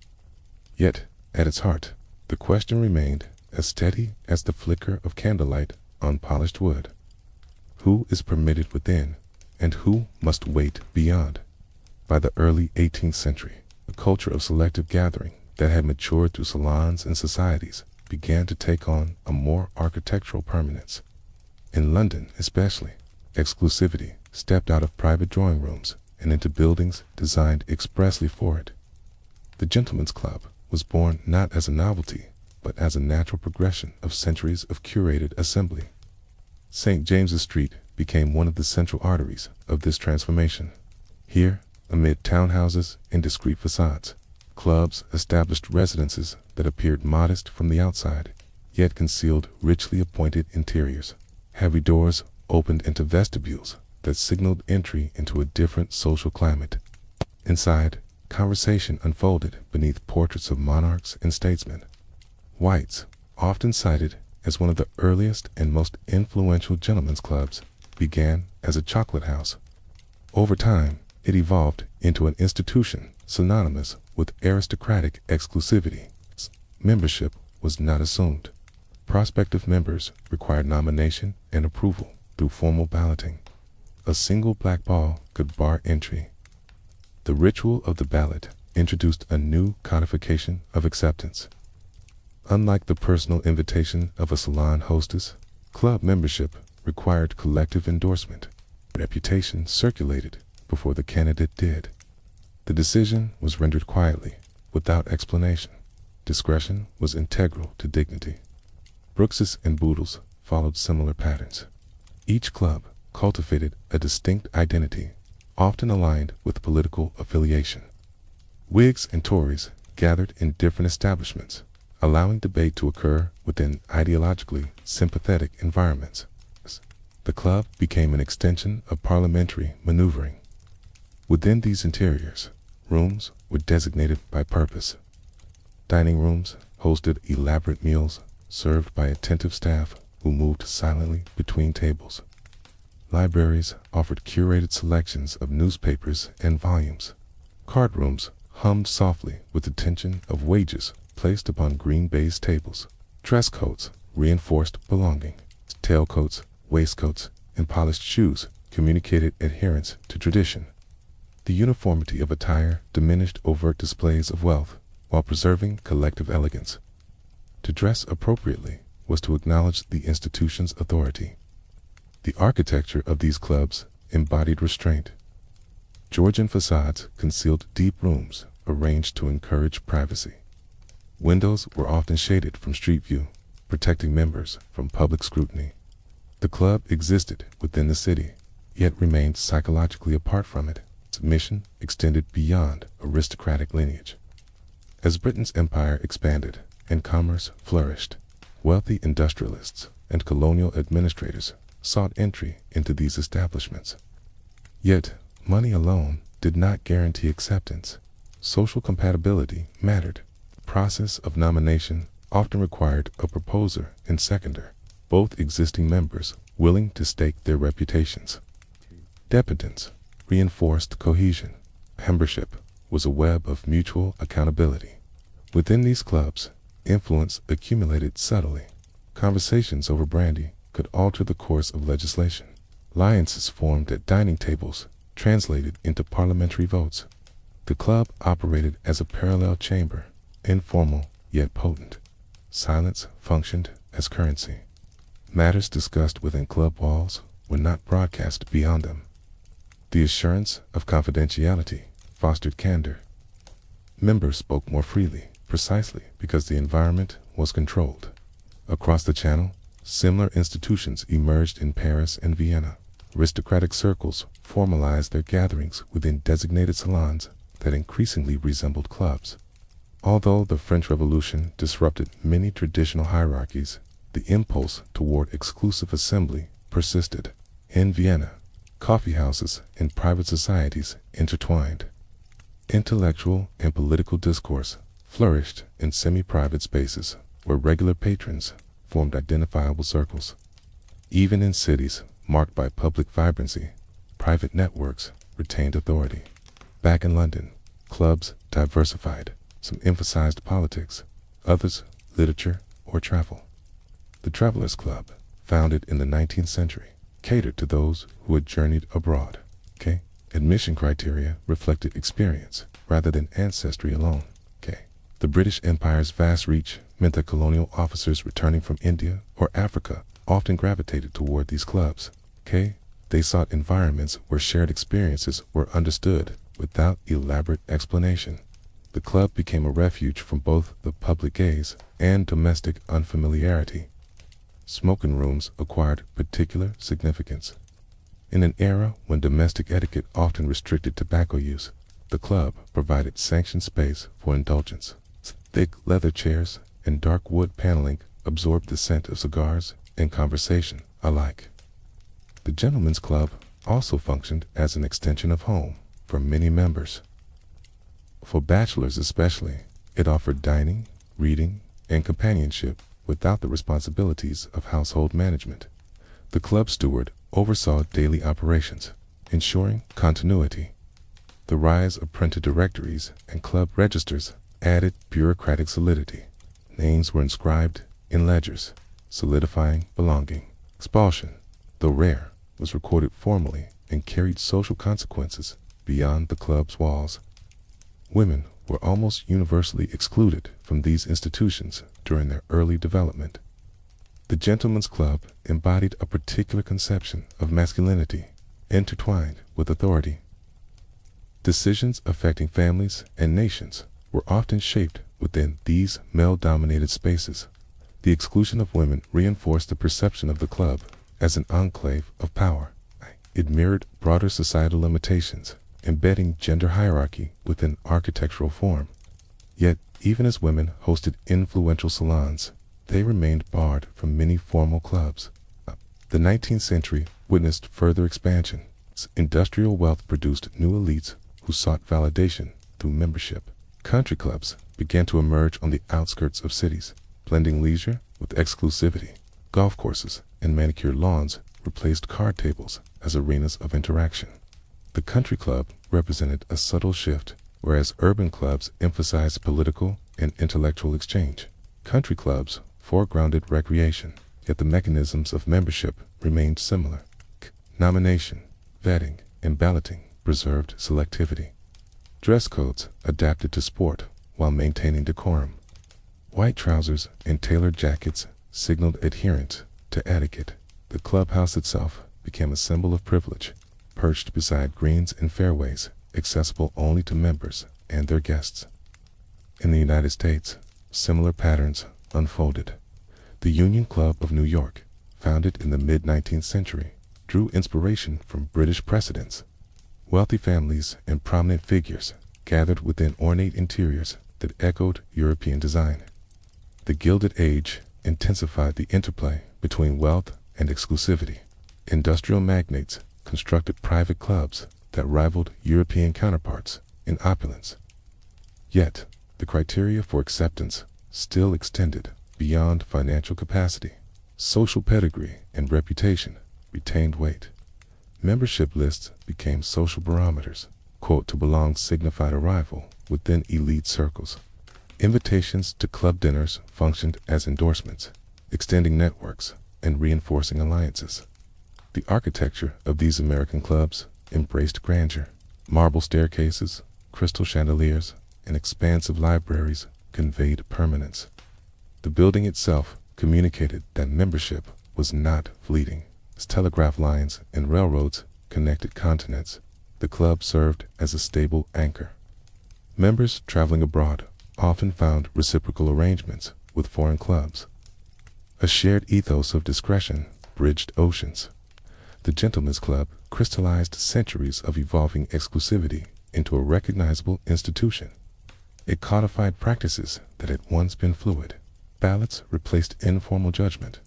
Yet, at its heart, the question remained as steady as the flicker of candlelight on polished wood. Who is permitted within, and who must wait beyond? By the early 18th century, a culture of selective gathering that had matured through salons and societies began to take on a more architectural permanence. In London especially, exclusivity stepped out of private drawing rooms and into buildings designed expressly for it. The gentleman's club was born not as a novelty, but as a natural progression of centuries of curated assembly. St. James's Street became one of the central arteries of this transformation. Here, amid townhouses and discreet facades, clubs established residences that appeared modest from the outside, yet concealed richly appointed interiors. Heavy doors opened into vestibules that signaled entry into a different social climate. Inside, conversation unfolded beneath portraits of monarchs and statesmen. White's, often cited as one of the earliest and most influential gentlemen's clubs, began as a chocolate house. Over time, it evolved into an institution synonymous with aristocratic exclusivity. Membership was not assumed. Prospective members required nomination and approval through formal balloting. A single black ball could bar entry. The ritual of the ballot introduced a new codification of acceptance. Unlike the personal invitation of a salon hostess, club membership required collective endorsement. Reputation circulated before the candidate did. The decision was rendered quietly, without explanation. Discretion was integral to dignity. Brooks's and Boodle's followed similar patterns. Each club cultivated a distinct identity, often aligned with political affiliation. Whigs and Tories gathered in different establishments, allowing debate to occur within ideologically sympathetic environments. The club became an extension of parliamentary maneuvering. Within these interiors, rooms were designated by purpose. Dining rooms hosted elaborate meals served by attentive staff who moved silently between tables. Libraries offered curated selections of newspapers and volumes. Card rooms hummed softly with the tension of wages placed upon green baize tables. Dress codes reinforced belonging. Tailcoats, waistcoats, and polished shoes communicated adherence to tradition. The uniformity of attire diminished overt displays of wealth while preserving collective elegance. To dress appropriately was to acknowledge the institution's authority. The architecture of these clubs embodied restraint. Georgian facades concealed deep rooms arranged to encourage privacy. Windows were often shaded from street view, protecting members from public scrutiny. The club existed within the city, yet remained psychologically apart from it. Its mission extended beyond aristocratic lineage. As Britain's empire expanded and commerce flourished, wealthy industrialists and colonial administrators sought entry into these establishments. Yet, money alone did not guarantee acceptance. Social compatibility mattered. The process of nomination often required a proposer and seconder, both existing members willing to stake their reputations. Dependence reinforced cohesion. Membership was a web of mutual accountability. Within these clubs, influence accumulated subtly. Conversations over brandy could alter the course of legislation. Alliances formed at dining tables translated into parliamentary votes. The club operated as a parallel chamber, informal yet potent. Silence functioned as currency. Matters discussed within club walls were not broadcast beyond them. The assurance of confidentiality fostered candor. Members spoke more freely, precisely because the environment was controlled. Across the Channel, similar institutions emerged in Paris and Vienna. Aristocratic circles formalized their gatherings within designated salons that increasingly resembled clubs. Although the French Revolution disrupted many traditional hierarchies, the impulse toward exclusive assembly persisted. In Vienna, coffeehouses and private societies intertwined. Intellectual and political discourse flourished in semi-private spaces where regular patrons formed identifiable circles. Even in cities marked by public vibrancy, private networks retained authority. Back in London, clubs diversified. Some emphasized politics, others literature or travel. The Travelers Club, founded in the 19th century, catered to those who had journeyed abroad. Admission criteria reflected experience rather than ancestry alone. The British Empire's vast reach meant that colonial officers returning from India or Africa often gravitated toward these clubs. They sought environments where shared experiences were understood without elaborate explanation. The club became a refuge from both the public gaze and domestic unfamiliarity. Smoking rooms acquired particular significance. In an era when domestic etiquette often restricted tobacco use, the club provided sanctioned space for indulgence. Thick leather chairs and dark wood paneling absorbed the scent of cigars and conversation alike. The Gentlemen's Club also functioned as an extension of home for many members. For bachelors especially, it offered dining, reading, and companionship without the responsibilities of household management. The club steward oversaw daily operations, ensuring continuity. The rise of printed directories and club registers added bureaucratic solidity. Names were inscribed in ledgers, solidifying belonging. Expulsion, though rare, was recorded formally and carried social consequences beyond the club's walls. Women were almost universally excluded from these institutions during their early development. The gentleman's club embodied a particular conception of masculinity intertwined with authority. Decisions affecting families and nations were often shaped within these male-dominated spaces. The exclusion of women reinforced the perception of the club as an enclave of power. It mirrored broader societal limitations, embedding gender hierarchy within architectural form. Yet, even as women hosted influential salons, they remained barred from many formal clubs. The 19th century witnessed further expansion. Industrial wealth produced new elites who sought validation through membership. Country clubs began to emerge on the outskirts of cities, blending leisure with exclusivity. Golf courses and manicured lawns replaced card tables as arenas of interaction. The country club represented a subtle shift, whereas urban clubs emphasized political and intellectual exchange. Country clubs foregrounded recreation, yet the mechanisms of membership remained similar. Nomination, vetting, and balloting preserved selectivity. Dress codes adapted to sport while maintaining decorum. White trousers and tailored jackets signaled adherence to etiquette. The clubhouse itself became a symbol of privilege, perched beside greens and fairways, accessible only to members and their guests. In the United States, similar patterns unfolded. The Union Club of New York, founded in the mid-19th century, drew inspiration from British precedents. Wealthy families and prominent figures gathered within ornate interiors that echoed European design. The Gilded Age intensified the interplay between wealth and exclusivity. Industrial magnates constructed private clubs that rivaled European counterparts in opulence. Yet, the criteria for acceptance still extended beyond financial capacity. Social pedigree and reputation retained weight. Membership lists became social barometers. To belong signified arrival within elite circles. Invitations to club dinners functioned as endorsements, extending networks and reinforcing alliances. The architecture of these American clubs embraced grandeur. Marble staircases, crystal chandeliers, and expansive libraries conveyed permanence. The building itself communicated that membership was not fleeting. As telegraph lines and railroads connected continents, the club served as a stable anchor. Members traveling abroad often found reciprocal arrangements with foreign clubs. A shared ethos of discretion bridged oceans. The Gentlemen's Club crystallized centuries of evolving exclusivity into a recognizable institution. It codified practices that had once been fluid. Ballots replaced informal judgment.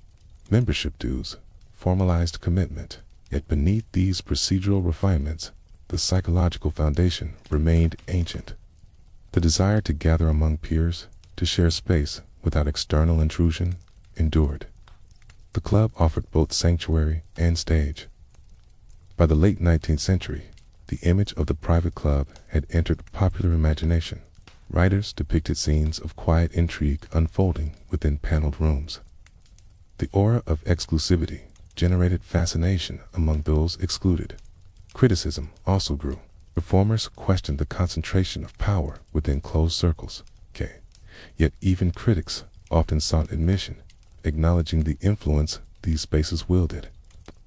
Membership dues formalized commitment. Yet beneath these procedural refinements, the psychological foundation remained ancient. The desire to gather among peers, to share space without external intrusion, endured. The club offered both sanctuary and stage. By the late 19th century, the image of the private club had entered popular imagination. Writers depicted scenes of quiet intrigue unfolding within paneled rooms. The aura of exclusivity generated fascination among those excluded. Criticism also grew. Performers questioned the concentration of power within closed circles. Yet even critics often sought admission, acknowledging the influence these spaces wielded.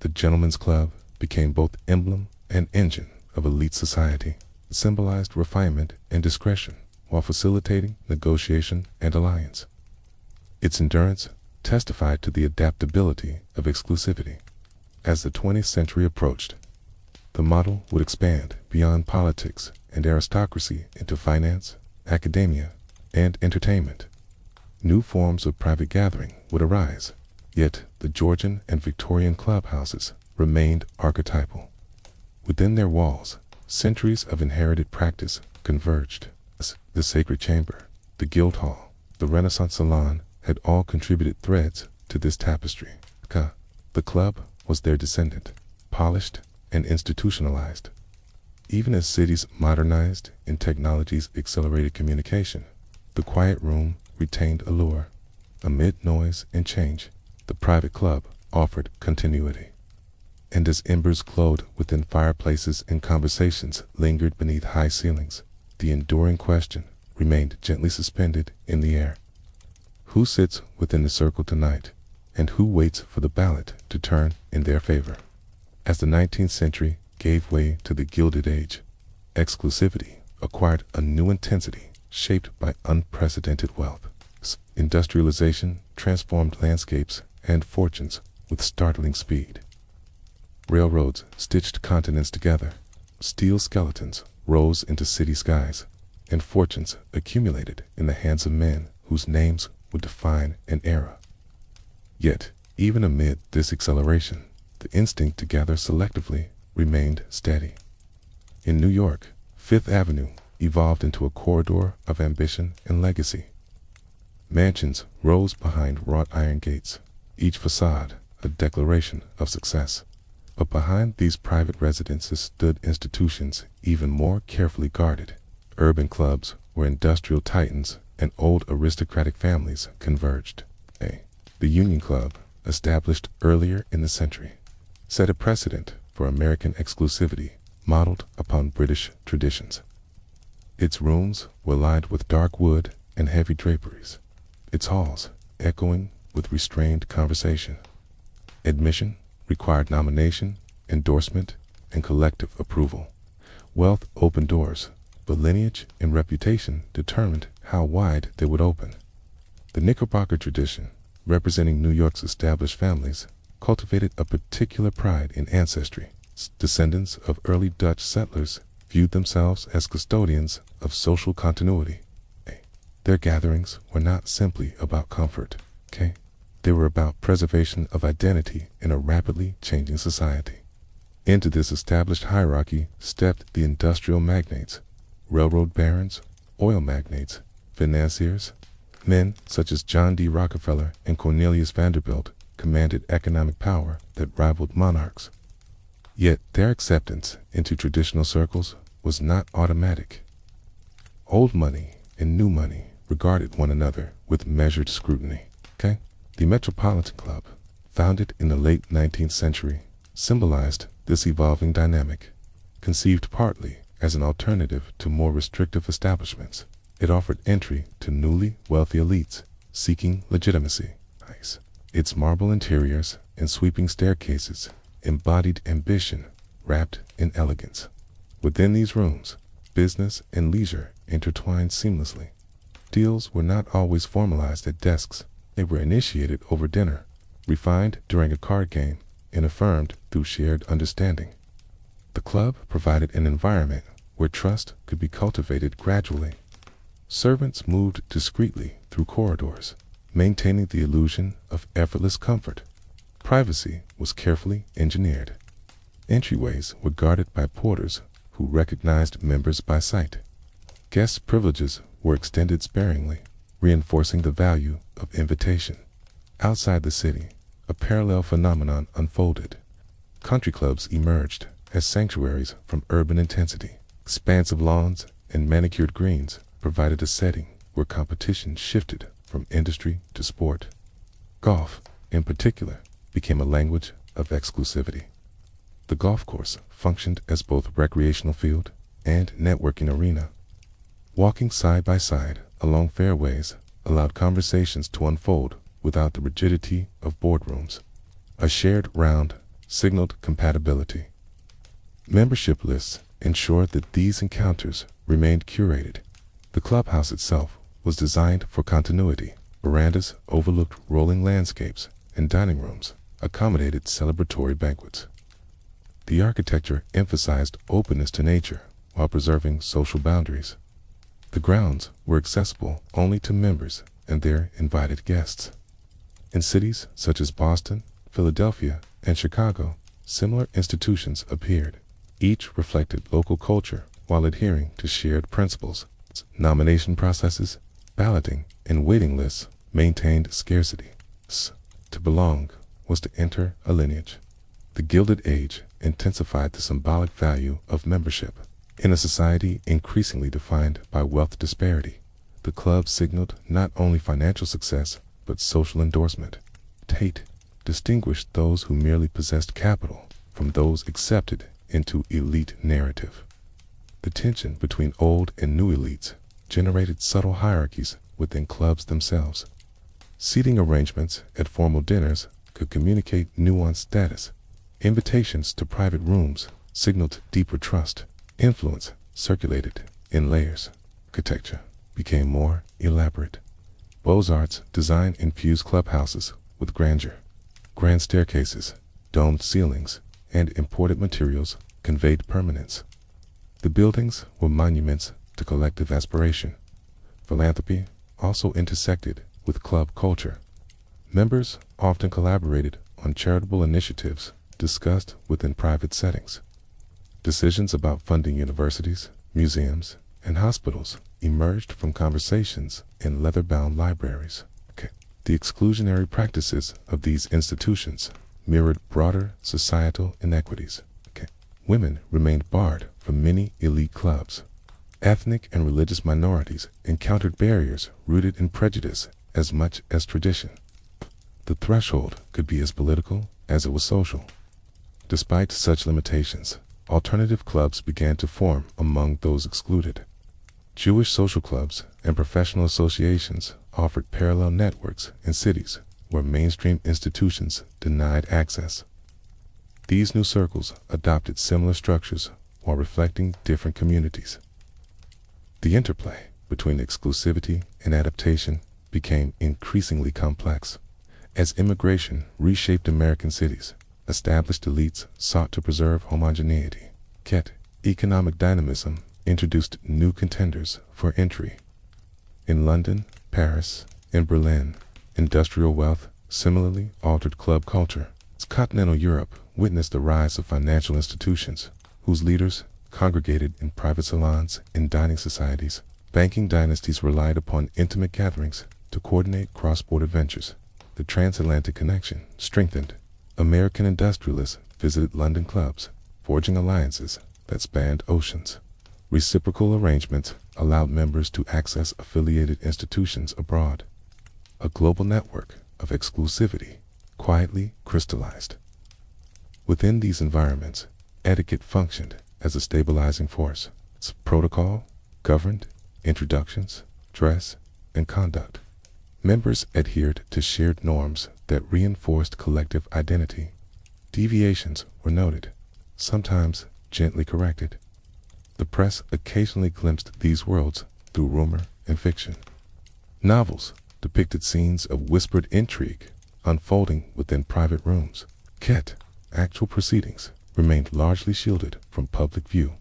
The Gentlemen's Club became both emblem and engine of elite society. It symbolized refinement and discretion while facilitating negotiation and alliance. Its endurance testified to the adaptability of exclusivity. As the 20th century approached, the model would expand beyond politics and aristocracy into finance, academia, and entertainment. New forms of private gathering would arise, yet the Georgian and Victorian clubhouses remained archetypal. Within their walls, centuries of inherited practice converged. The Sacred Chamber, the Guildhall, the Renaissance Salon had all contributed threads to this tapestry. The club was their descendant, polished and institutionalized. Even as cities modernized and technologies accelerated communication, the quiet room retained allure. Amid noise and change, the private club offered continuity. And as embers glowed within fireplaces and conversations lingered beneath high ceilings, the enduring question remained gently suspended in the air. Who sits within the circle tonight, and who waits for the ballot to turn in their favor? As the 19th century gave way to the Gilded Age, exclusivity acquired a new intensity shaped by unprecedented wealth. Industrialization transformed landscapes and fortunes with startling speed. Railroads stitched continents together, steel skeletons rose into city skies, and fortunes accumulated in the hands of men whose names would define an era. Yet, even amid this acceleration, the instinct to gather selectively remained steady. In New York, Fifth Avenue evolved into a corridor of ambition and legacy. Mansions rose behind wrought iron gates, each facade a declaration of success. But behind these private residences stood institutions even more carefully guarded, urban clubs where industrial titans and old aristocratic families converged. The Union Club, established earlier in the century, set a precedent for American exclusivity modeled upon British traditions. Its rooms were lined with dark wood and heavy draperies, its halls echoing with restrained conversation. Admission required nomination, endorsement, and collective approval. Wealth opened doors, but lineage and reputation determined how wide they would open. The Knickerbocker tradition, representing New York's established families, cultivated a particular pride in ancestry. Descendants of early Dutch settlers viewed themselves as custodians of social continuity. Their gatherings were not simply about comfort, They were about preservation of identity in a rapidly changing society. Into this established hierarchy stepped the industrial magnates, railroad barons, oil magnates, financiers. Men such as John D. Rockefeller and Cornelius Vanderbilt commanded economic power that rivaled monarchs. Yet their acceptance into traditional circles was not automatic. Old money and new money regarded one another with measured scrutiny. The Metropolitan Club, founded in the late 19th century, symbolized this evolving dynamic. Conceived partly as an alternative to more restrictive establishments, it offered entry to newly wealthy elites seeking legitimacy. Its marble interiors and sweeping staircases embodied ambition wrapped in elegance. Within these rooms, business and leisure intertwined seamlessly. Deals were not always formalized at desks. They were initiated over dinner, refined during a card game, and affirmed through shared understanding. The club provided an environment where trust could be cultivated gradually. Servants moved discreetly through corridors, maintaining the illusion of effortless comfort. Privacy was carefully engineered. Entryways were guarded by porters who recognized members by sight. Guest privileges were extended sparingly, reinforcing the value of invitation. Outside the city, a parallel phenomenon unfolded. Country clubs emerged as sanctuaries from urban intensity. Expansive lawns and manicured greens provided a setting where competition shifted from industry to sport. Golf, in particular, became a language of exclusivity. The golf course functioned as both recreational field and networking arena. Walking side by side along fairways allowed conversations to unfold without the rigidity of boardrooms. A shared round signaled compatibility. Membership lists ensured that these encounters remained curated. The clubhouse itself was designed for continuity. Verandas overlooked rolling landscapes, and dining rooms accommodated celebratory banquets. The architecture emphasized openness to nature while preserving social boundaries. The grounds were accessible only to members and their invited guests. In cities such as Boston, Philadelphia, and Chicago, similar institutions appeared. Each reflected local culture while adhering to shared principles. Nomination processes, balloting, and waiting lists maintained scarcity. To belong was to enter a lineage. The Gilded Age intensified the symbolic value of membership. In a society increasingly defined by wealth disparity, the club signaled not only financial success but social endorsement. Tate distinguished those who merely possessed capital from those accepted into elite narrative. The tension between old and new elites generated subtle hierarchies within clubs themselves. Seating arrangements at formal dinners could communicate nuanced status. Invitations to private rooms signaled deeper trust. Influence circulated in layers. Architecture became more elaborate. Beaux-Arts design infused clubhouses with grandeur. Grand staircases, domed ceilings, and imported materials conveyed permanence. The buildings were monuments to collective aspiration. Philanthropy also intersected with club culture. Members often collaborated on charitable initiatives discussed within private settings. Decisions about funding universities, museums, and hospitals emerged from conversations in leather-bound libraries. The exclusionary practices of these institutions mirrored broader societal inequities. Women remained barred from many elite clubs. Ethnic and religious minorities encountered barriers rooted in prejudice as much as tradition. The threshold could be as political as it was social. Despite such limitations, alternative clubs began to form among those excluded. Jewish social clubs and professional associations offered parallel networks in cities where mainstream institutions denied access. These new circles adopted similar structures while reflecting different communities. The interplay between exclusivity and adaptation became increasingly complex. As immigration reshaped American cities, established elites sought to preserve homogeneity. Yet, economic dynamism introduced new contenders for entry. In London, Paris, and Berlin, industrial wealth similarly altered club culture. Continental Europe witnessed the rise of financial institutions, whose leaders congregated in private salons and dining societies. Banking dynasties relied upon intimate gatherings to coordinate cross-border ventures. The transatlantic connection strengthened. American industrialists visited London clubs, forging alliances that spanned oceans. Reciprocal arrangements allowed members to access affiliated institutions abroad. A global network of exclusivity quietly crystallized. Within these environments, etiquette functioned as a stabilizing force. Its protocol governed introductions, dress, and conduct. Members adhered to shared norms that reinforced collective identity. Deviations were noted, sometimes gently corrected. The press occasionally glimpsed these worlds through rumor and fiction. Novels depicted scenes of whispered intrigue unfolding within private rooms. Yet, actual proceedings remained largely shielded from public view.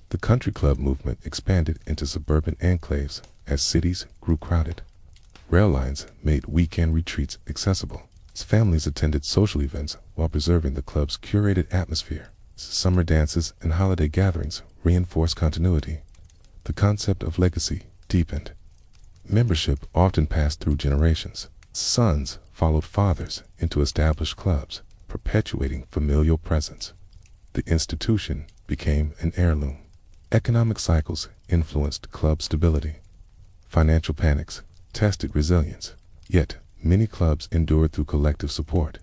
The country club movement expanded into suburban enclaves as cities grew crowded. Rail lines made weekend retreats accessible. Families attended social events while preserving the club's curated atmosphere. Summer dances and holiday gatherings reinforced continuity. The concept of legacy deepened. Membership often passed through generations. Sons followed fathers into established clubs, perpetuating familial presence. The institution became an heirloom. Economic cycles influenced club stability. Financial panics tested resilience, yet many clubs endured through collective support.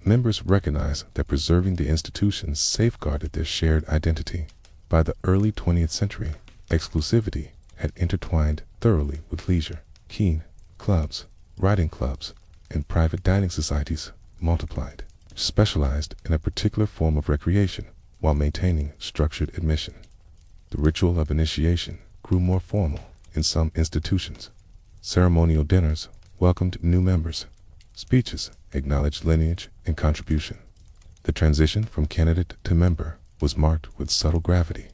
Members recognized that preserving the institution safeguarded their shared identity. By the early 20th century, exclusivity had intertwined thoroughly with leisure. Keen clubs, riding clubs, and private dining societies multiplied, specialized in a particular form of recreation while maintaining structured admission. The ritual of initiation grew more formal in some institutions. Ceremonial dinners welcomed new members. Speeches acknowledged lineage and contribution. The transition from candidate to member was marked with subtle gravity.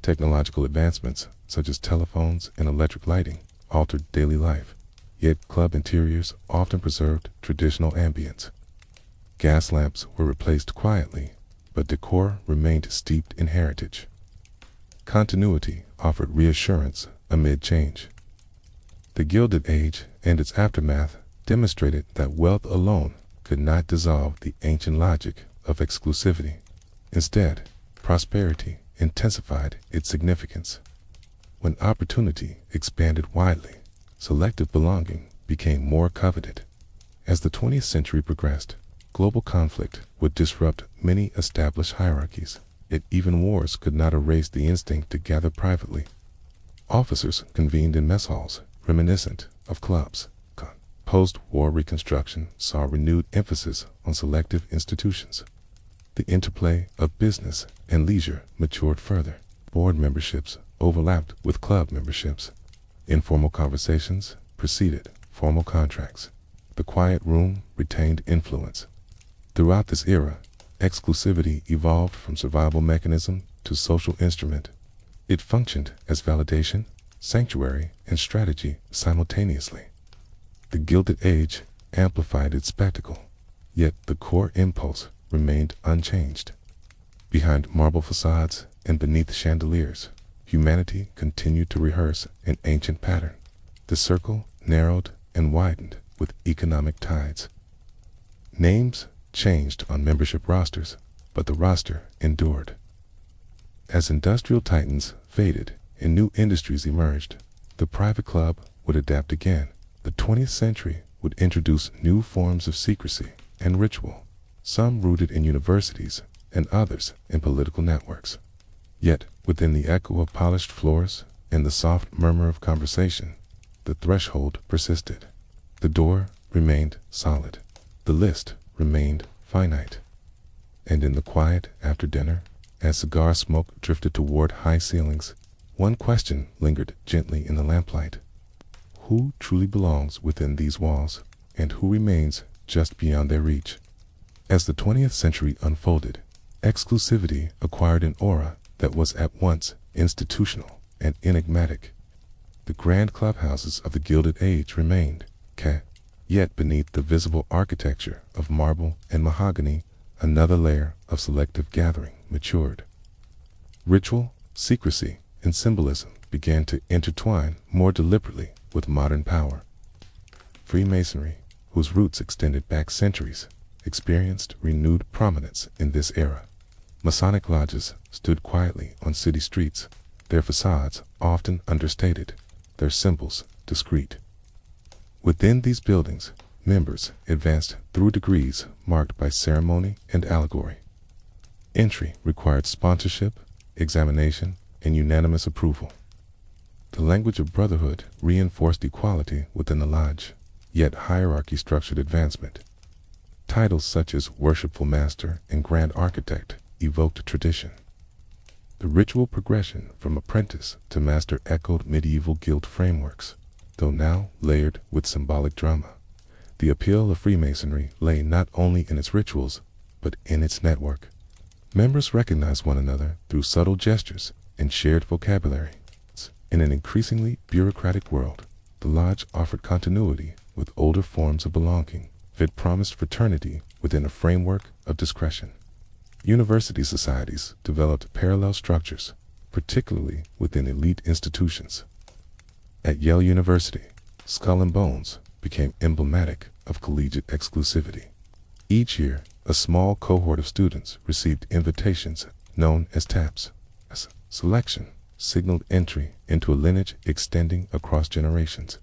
Technological advancements, such as telephones and electric lighting, altered daily life, yet club interiors often preserved traditional ambience. Gas lamps were replaced quietly, but decor remained steeped in heritage. Continuity offered reassurance amid change. The Gilded Age and its aftermath demonstrated that wealth alone could not dissolve the ancient logic of exclusivity. Instead, prosperity intensified its significance. When opportunity expanded widely, selective belonging became more coveted. As the 20th century progressed, global conflict would disrupt many established hierarchies, yet even wars could not erase the instinct to gather privately. Officers convened in mess halls, reminiscent of clubs. Post-war reconstruction saw renewed emphasis on selective institutions. The interplay of business and leisure matured further. Board memberships overlapped with club memberships. Informal conversations preceded formal contracts. The quiet room retained influence. Throughout this era, exclusivity evolved from survival mechanism to social instrument. It functioned as validation, sanctuary, and strategy simultaneously. The Gilded Age amplified its spectacle, yet the core impulse remained unchanged. Behind marble facades and beneath chandeliers, humanity continued to rehearse an ancient pattern. The circle narrowed and widened with economic tides. Names changed on membership rosters, but the roster endured. As industrial titans faded and new industries emerged, the private club would adapt again. The 20th century would introduce new forms of secrecy and ritual, some rooted in universities and others in political networks. Yet, within the echo of polished floors and the soft murmur of conversation, the threshold persisted. The door remained solid. The list remained finite. And in the quiet after dinner, as cigar smoke drifted toward high ceilings, one question lingered gently in the lamplight. Who truly belongs within these walls, and who remains just beyond their reach? As the 20th century unfolded, exclusivity acquired an aura that was at once institutional and enigmatic. The grand clubhouses of the Gilded Age remained, yet beneath the visible architecture of marble and mahogany, another layer of selective gathering matured. Ritual, secrecy, and symbolism began to intertwine more deliberately with modern power. Freemasonry, whose roots extended back centuries, experienced renewed prominence in this era. Masonic lodges stood quietly on city streets, their facades often understated, their symbols discreet. Within these buildings, members advanced through degrees marked by ceremony and allegory. Entry required sponsorship, examination, and unanimous approval. The language of brotherhood reinforced equality within the lodge, yet hierarchy structured advancement. Titles such as Worshipful Master and Grand Architect evoked tradition. The ritual progression from apprentice to master echoed medieval guild frameworks, though now layered with symbolic drama. The appeal of Freemasonry lay not only in its rituals, but in its network. Members recognized one another through subtle gestures and shared vocabulary. In an increasingly bureaucratic world, the lodge offered continuity with older forms of belonging. It promised fraternity within a framework of discretion. University societies developed parallel structures, particularly within elite institutions. At Yale University, Skull and Bones became emblematic of collegiate exclusivity. Each year, a small cohort of students received invitations known as taps. Selection signaled entry into a lineage extending across generations.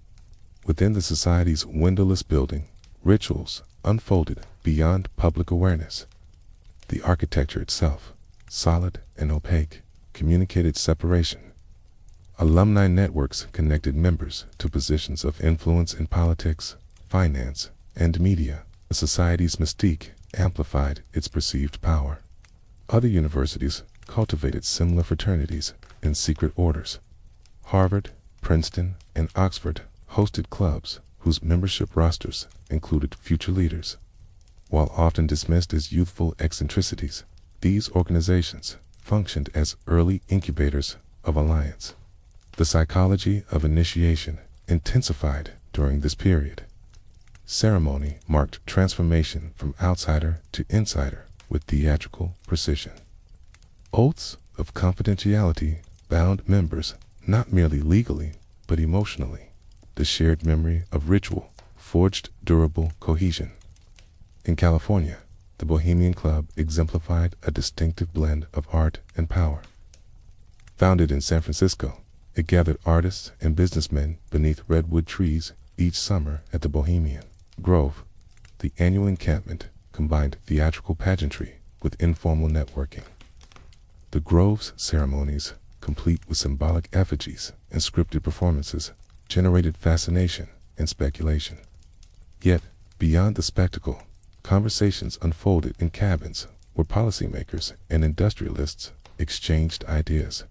Within the society's windowless building, rituals unfolded beyond public awareness. The architecture itself, solid and opaque, communicated separation. Alumni networks connected members to positions of influence in politics, finance, and media. The society's mystique amplified its perceived power. Other universities cultivated similar fraternities and secret orders. Harvard, Princeton, and Oxford hosted clubs whose membership rosters included future leaders. While often dismissed as youthful eccentricities, these organizations functioned as early incubators of alliance. The psychology of initiation intensified during this period. Ceremony marked transformation from outsider to insider with theatrical precision. Oaths of confidentiality bound members not merely legally, but emotionally. The shared memory of ritual forged durable cohesion. In California, the Bohemian Club exemplified a distinctive blend of art and power. Founded in San Francisco, it gathered artists and businessmen beneath redwood trees each summer at the Bohemian Grove. The annual encampment combined theatrical pageantry with informal networking. The Grove's ceremonies complete with symbolic effigies and scripted performances, generated fascination and speculation. Yet, beyond the spectacle, conversations unfolded in cabins where policymakers and industrialists exchanged ideas.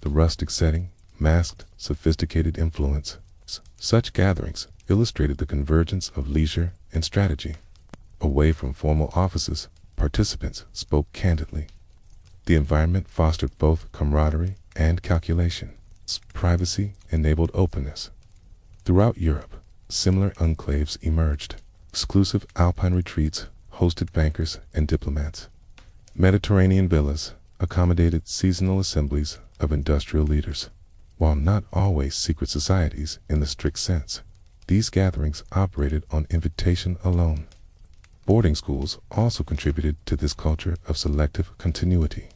The rustic setting masked sophisticated influence. Such gatherings illustrated the convergence of leisure and strategy. Away from formal offices, participants spoke candidly. The environment fostered both camaraderie and calculation. Privacy enabled openness. Throughout Europe, similar enclaves emerged. Exclusive alpine retreats hosted bankers and diplomats. Mediterranean villas accommodated seasonal assemblies of industrial leaders. While not always secret societies in the strict sense, these gatherings operated on invitation alone. Boarding schools also contributed to this culture of selective continuity.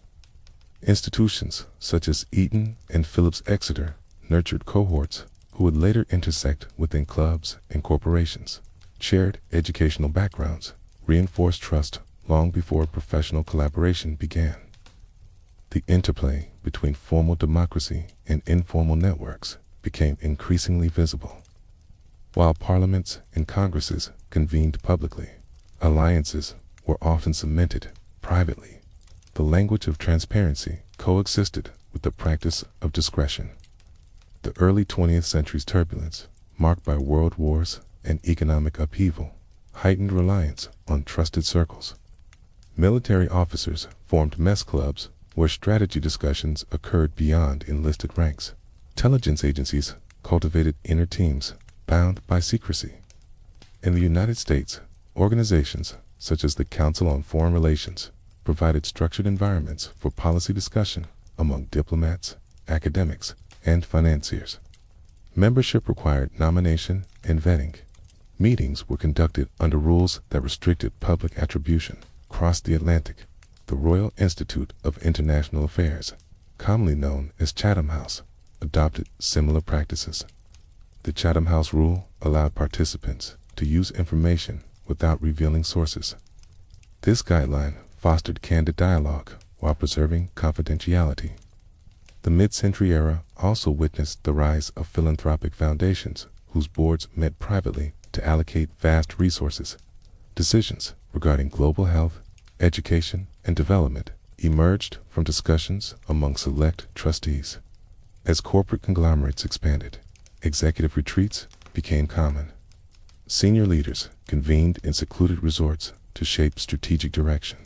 Institutions such as Eton and Phillips Exeter nurtured cohorts who would later intersect within clubs and corporations. Shared educational backgrounds reinforced trust long before professional collaboration began. The interplay between formal democracy and informal networks became increasingly visible. While parliaments and congresses convened publicly, alliances were often cemented privately. The language of transparency coexisted with the practice of discretion. The early 20th century's turbulence, marked by world wars and economic upheaval, heightened reliance on trusted circles. Military officers formed mess clubs where strategy discussions occurred beyond enlisted ranks. Intelligence agencies cultivated inner teams bound by secrecy. In the United States, organizations such as the Council on Foreign Relations provided structured environments for policy discussion among diplomats, academics, and financiers. Membership required nomination and vetting. Meetings were conducted under rules that restricted public attribution. Across the Atlantic, the Royal Institute of International Affairs, commonly known as Chatham House, adopted similar practices. The Chatham House rule allowed participants to use information without revealing sources. This guideline fostered candid dialogue while preserving confidentiality. The mid-century era also witnessed the rise of philanthropic foundations whose boards met privately to allocate vast resources. Decisions regarding global health, education, and development emerged from discussions among select trustees. As corporate conglomerates expanded, executive retreats became common. Senior leaders convened in secluded resorts to shape strategic direction.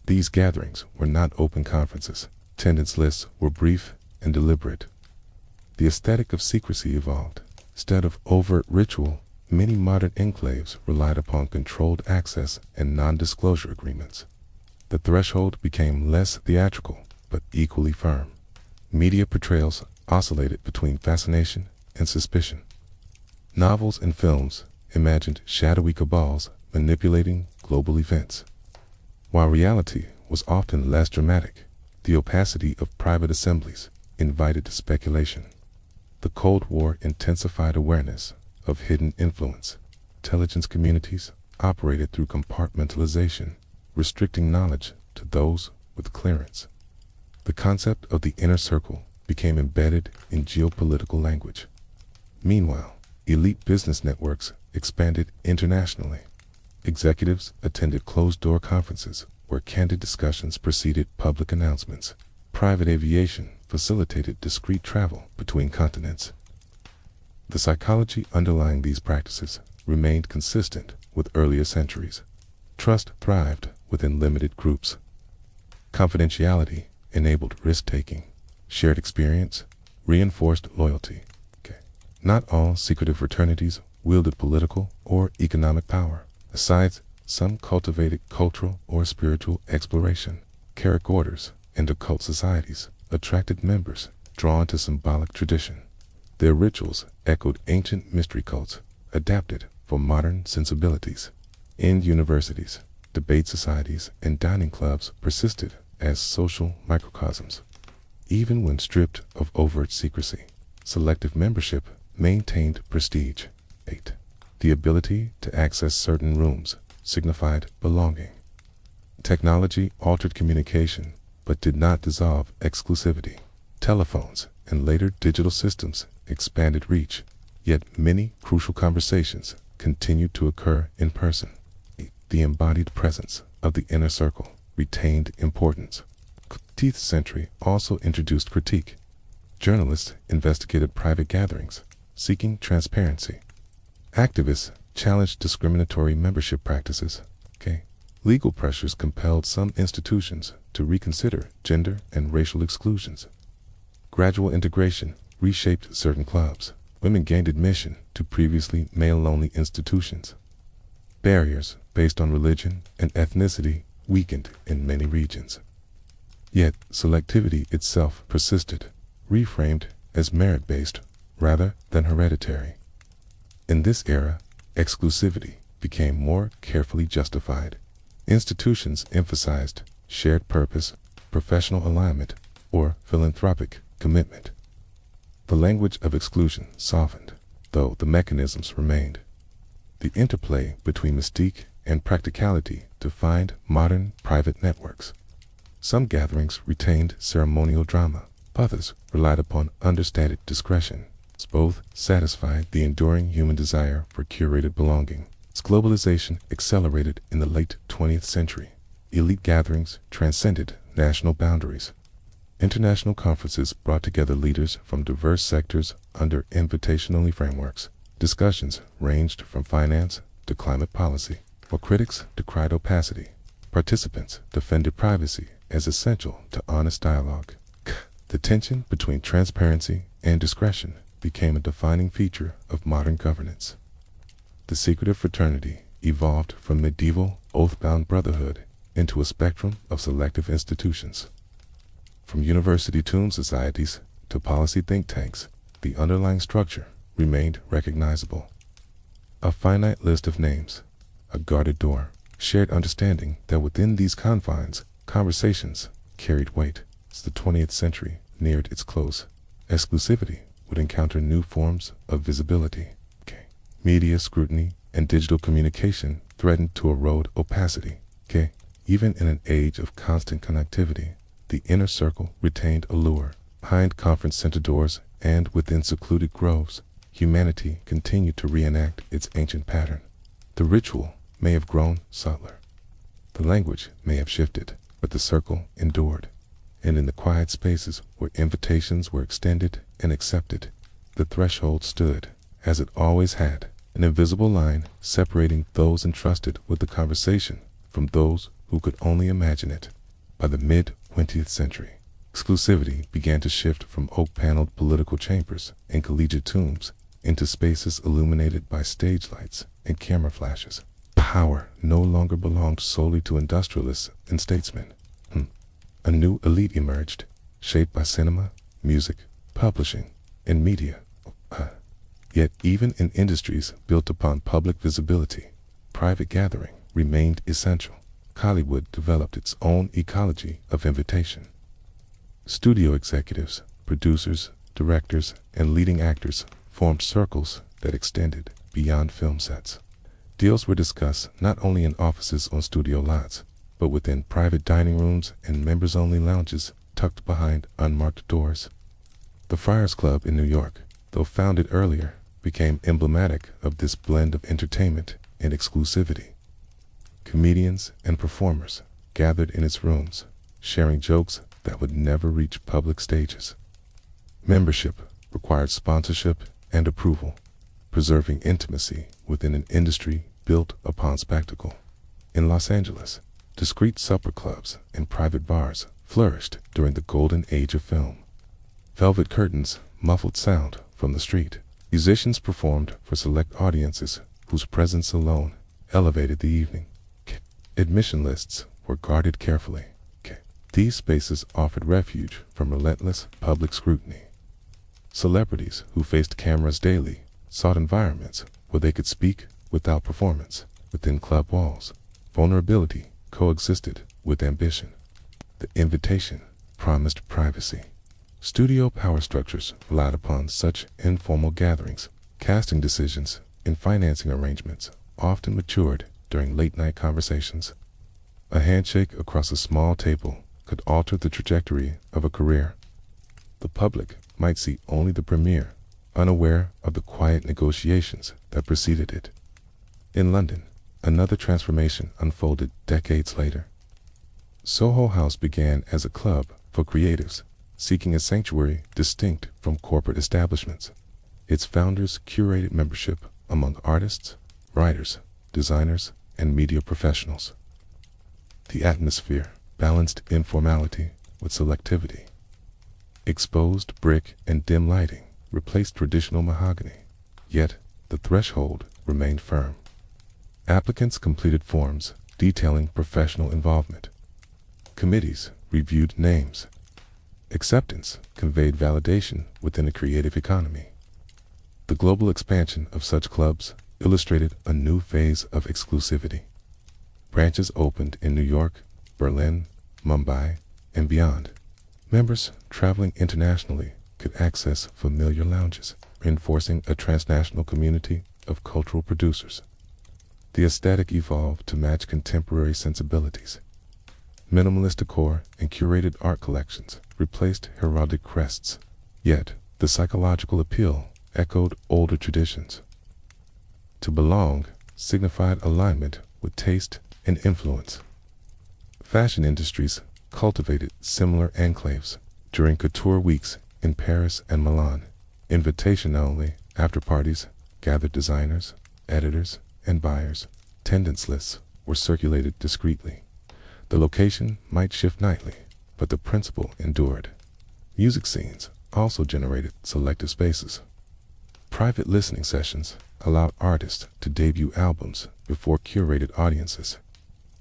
These gatherings were not open conferences. Attendance lists were brief and deliberate. The aesthetic of secrecy evolved. Instead of overt ritual, many modern enclaves relied upon controlled access and non-disclosure agreements. The threshold became less theatrical, but equally firm. Media portrayals oscillated between fascination and suspicion. Novels and films imagined shadowy cabals manipulating global events. While reality was often less dramatic, the opacity of private assemblies invited speculation. The Cold War intensified awareness of hidden influence. Intelligence communities operated through compartmentalization, restricting knowledge to those with clearance. The concept of the inner circle became embedded in geopolitical language. Meanwhile, elite business networks expanded internationally. Executives attended closed-door conferences where candid discussions preceded public announcements. Private aviation facilitated discreet travel between continents. The psychology underlying these practices remained consistent with earlier centuries. Trust thrived within limited groups. Confidentiality enabled risk-taking. Shared experience reinforced loyalty. Not all secretive fraternities wielded political or economic power. Besides, some cultivated cultural or spiritual exploration. Carrick orders and occult societies attracted members drawn to symbolic tradition. Their rituals echoed ancient mystery cults, adapted for modern sensibilities. In universities, debate societies, and dining clubs persisted as social microcosms. Even when stripped of overt secrecy, selective membership maintained prestige. 8. The ability to access certain rooms signified belonging. Technology altered communication, but did not dissolve exclusivity. Telephones and later digital systems expanded reach, yet many crucial conversations continued to occur in person. The embodied presence of the inner circle retained importance. The 20th century also introduced critique. Journalists investigated private gatherings, seeking transparency. Activists challenged discriminatory membership practices. Legal pressures compelled some institutions to reconsider gender and racial exclusions. Gradual integration reshaped certain clubs. Women gained admission to previously male-only institutions. Barriers based on religion and ethnicity weakened in many regions. Yet selectivity itself persisted, reframed as merit-based rather than hereditary. In this era, exclusivity became more carefully justified. Institutions emphasized shared purpose, professional alignment, or philanthropic commitment. The language of exclusion softened, though the mechanisms remained. The interplay between mystique and practicality defined modern private networks. Some gatherings retained ceremonial drama, others relied upon understated discretion. Both satisfied the enduring human desire for curated belonging. As globalization accelerated in the late 20th century, elite gatherings transcended national boundaries. International conferences brought together leaders from diverse sectors under invitation-only frameworks. Discussions ranged from finance to climate policy, while critics decried opacity. Participants defended privacy as essential to honest dialogue. The tension between transparency and discretion became a defining feature of modern governance. The secretive fraternity evolved from medieval oath-bound brotherhood into a spectrum of selective institutions. From university tomb societies to policy think tanks, the underlying structure remained recognizable. A finite list of names, a guarded door, shared understanding that within these confines, conversations carried weight. As the 20th century neared its close, exclusivity would encounter new forms of visibility. Media scrutiny and digital communication threatened to erode opacity. Even in an age of constant connectivity, the inner circle retained allure. Behind conference center doors and within secluded groves, humanity continued to reenact its ancient pattern. The ritual may have grown subtler. The language may have shifted, but the circle endured. And in the quiet spaces where invitations were extended and accepted, the threshold stood, as it always had, an invisible line separating those entrusted with the conversation from those who could only imagine it. By the mid-20th century, exclusivity began to shift from oak-paneled political chambers and collegiate tombs into spaces illuminated by stage lights and camera flashes. Power no longer belonged solely to industrialists and statesmen. A new elite emerged, shaped by cinema, music, publishing, and media. Yet even in industries built upon public visibility, private gathering remained essential. Hollywood developed its own ecology of invitation. Studio executives, producers, directors, and leading actors formed circles that extended beyond film sets. Deals were discussed not only in offices on studio lots, but within private dining rooms and members-only lounges tucked behind unmarked doors. The Friars Club in New York, though founded earlier, became emblematic of this blend of entertainment and exclusivity. Comedians and performers gathered in its rooms, sharing jokes that would never reach public stages. Membership required sponsorship and approval, preserving intimacy within an industry built upon spectacle. In Los Angeles, discreet supper clubs and private bars flourished during the golden age of film. Velvet curtains muffled sound from the street. Musicians performed for select audiences whose presence alone elevated the evening. Admission lists were guarded carefully. These spaces offered refuge from relentless public scrutiny. Celebrities who faced cameras daily sought environments where they could speak without performance. Within club walls, vulnerability coexisted with ambition. The invitation promised privacy. Studio power structures relied upon such informal gatherings. Casting decisions and financing arrangements often matured during late-night conversations. A handshake across a small table could alter the trajectory of a career. The public might see only the premiere, unaware of the quiet negotiations that preceded it. In London, another transformation unfolded decades later. Soho House began as a club for creatives, seeking a sanctuary distinct from corporate establishments. Its founders curated membership among artists, writers, designers, and media professionals. The atmosphere balanced informality with selectivity. Exposed brick and dim lighting replaced traditional mahogany, yet the threshold remained firm. Applicants completed forms detailing professional involvement. Committees reviewed names. Acceptance conveyed validation within a creative economy. The global expansion of such clubs illustrated a new phase of exclusivity. Branches opened in New York, Berlin, Mumbai, and beyond. Members traveling internationally could access familiar lounges, reinforcing a transnational community of cultural producers. The aesthetic evolved to match contemporary sensibilities. Minimalist decor and curated art collections replaced heraldic crests, yet the psychological appeal echoed older traditions. To belong signified alignment with taste and influence. Fashion industries cultivated similar enclaves during couture weeks in Paris and Milan. Invitation-only after-parties gathered designers, editors, and buyers. Attendance lists were circulated discreetly. The location might shift nightly, but the principle endured. Music scenes also generated selective spaces. Private listening sessions allowed artists to debut albums before curated audiences.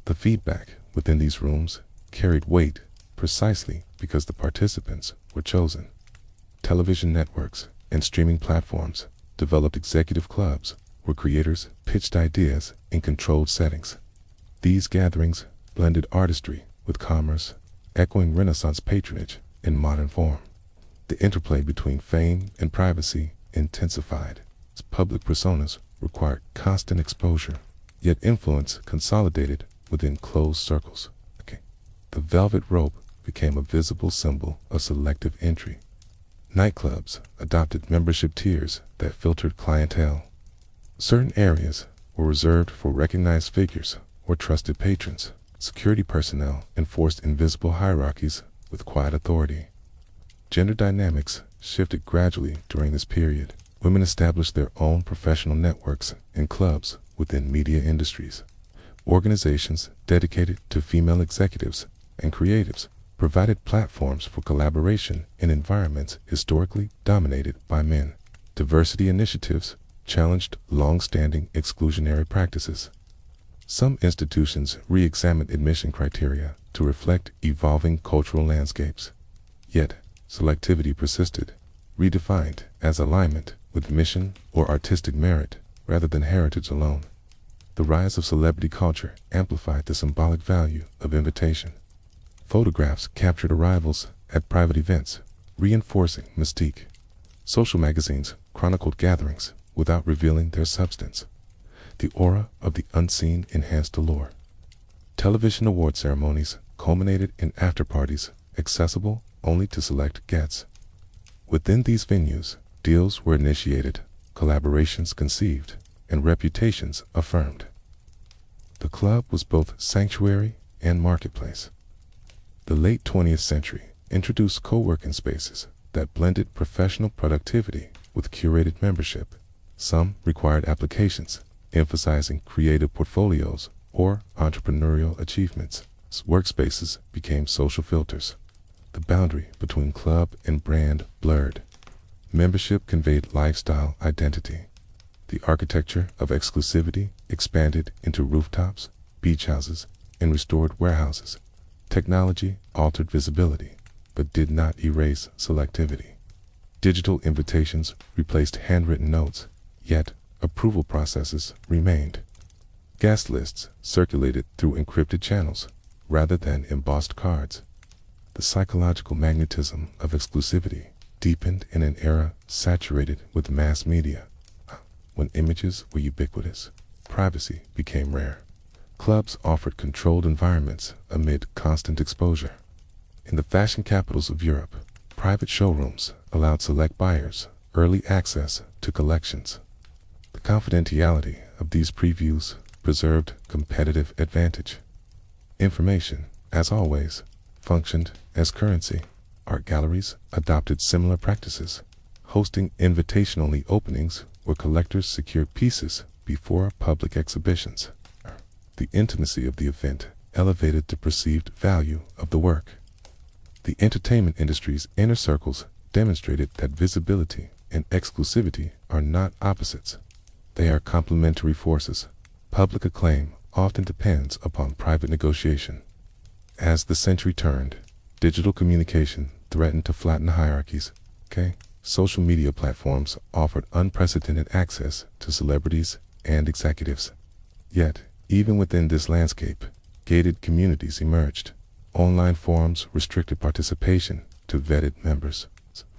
The feedback within these rooms carried weight precisely because the participants were chosen. Television networks and streaming platforms developed executive clubs where creators pitched ideas in controlled settings. These gatherings blended artistry with commerce, echoing Renaissance patronage in modern form. The interplay between fame and privacy intensified as public personas required constant exposure, yet influence consolidated within closed circles. The velvet rope became a visible symbol of selective entry. Nightclubs adopted membership tiers that filtered clientele. Certain areas were reserved for recognized figures or trusted patrons. Security personnel enforced invisible hierarchies with quiet authority. Gender dynamics shifted gradually during this period. Women established their own professional networks and clubs within media industries. Organizations dedicated to female executives and creatives provided platforms for collaboration in environments historically dominated by men. Diversity initiatives challenged long-standing exclusionary practices. Some institutions re-examined admission criteria to reflect evolving cultural landscapes. Yet, selectivity persisted, redefined as alignment with mission or artistic merit rather than heritage alone. The rise of celebrity culture amplified the symbolic value of invitation. Photographs captured arrivals at private events, reinforcing mystique. Social magazines chronicled gatherings without revealing their substance. The aura of the unseen enhanced allure. Television award ceremonies culminated in after-parties accessible only to select guests. Within these venues, deals were initiated, collaborations conceived, and reputations affirmed. The club was both sanctuary and marketplace. The late 20th century introduced co-working spaces that blended professional productivity with curated membership. Some required applications, emphasizing creative portfolios or entrepreneurial achievements. Workspaces became social filters. The boundary between club and brand blurred. Membership conveyed lifestyle identity. The architecture of exclusivity expanded into rooftops, beach houses, and restored warehouses. Technology altered visibility, but did not erase selectivity. Digital invitations replaced handwritten notes, yet approval processes remained. Guest lists circulated through encrypted channels rather than embossed cards. The psychological magnetism of exclusivity deepened in an era saturated with mass media. When images were ubiquitous, privacy became rare. Clubs offered controlled environments amid constant exposure. In the fashion capitals of Europe, Private showrooms allowed select buyers early access to collections. The confidentiality of these previews preserved competitive advantage. Information, as always, functioned as currency. Art galleries adopted similar practices, hosting invitation-only openings where collectors secured pieces before public exhibitions. The intimacy of the event elevated the perceived value of the work. The entertainment industry's inner circles demonstrated that visibility and exclusivity are not opposites. They are complementary forces. Public acclaim often depends upon private negotiation. As the century turned, digital communication threatened to flatten hierarchies. Social media platforms offered unprecedented access to celebrities and executives. Yet, even within this landscape, gated communities emerged. Online forums restricted participation to vetted members.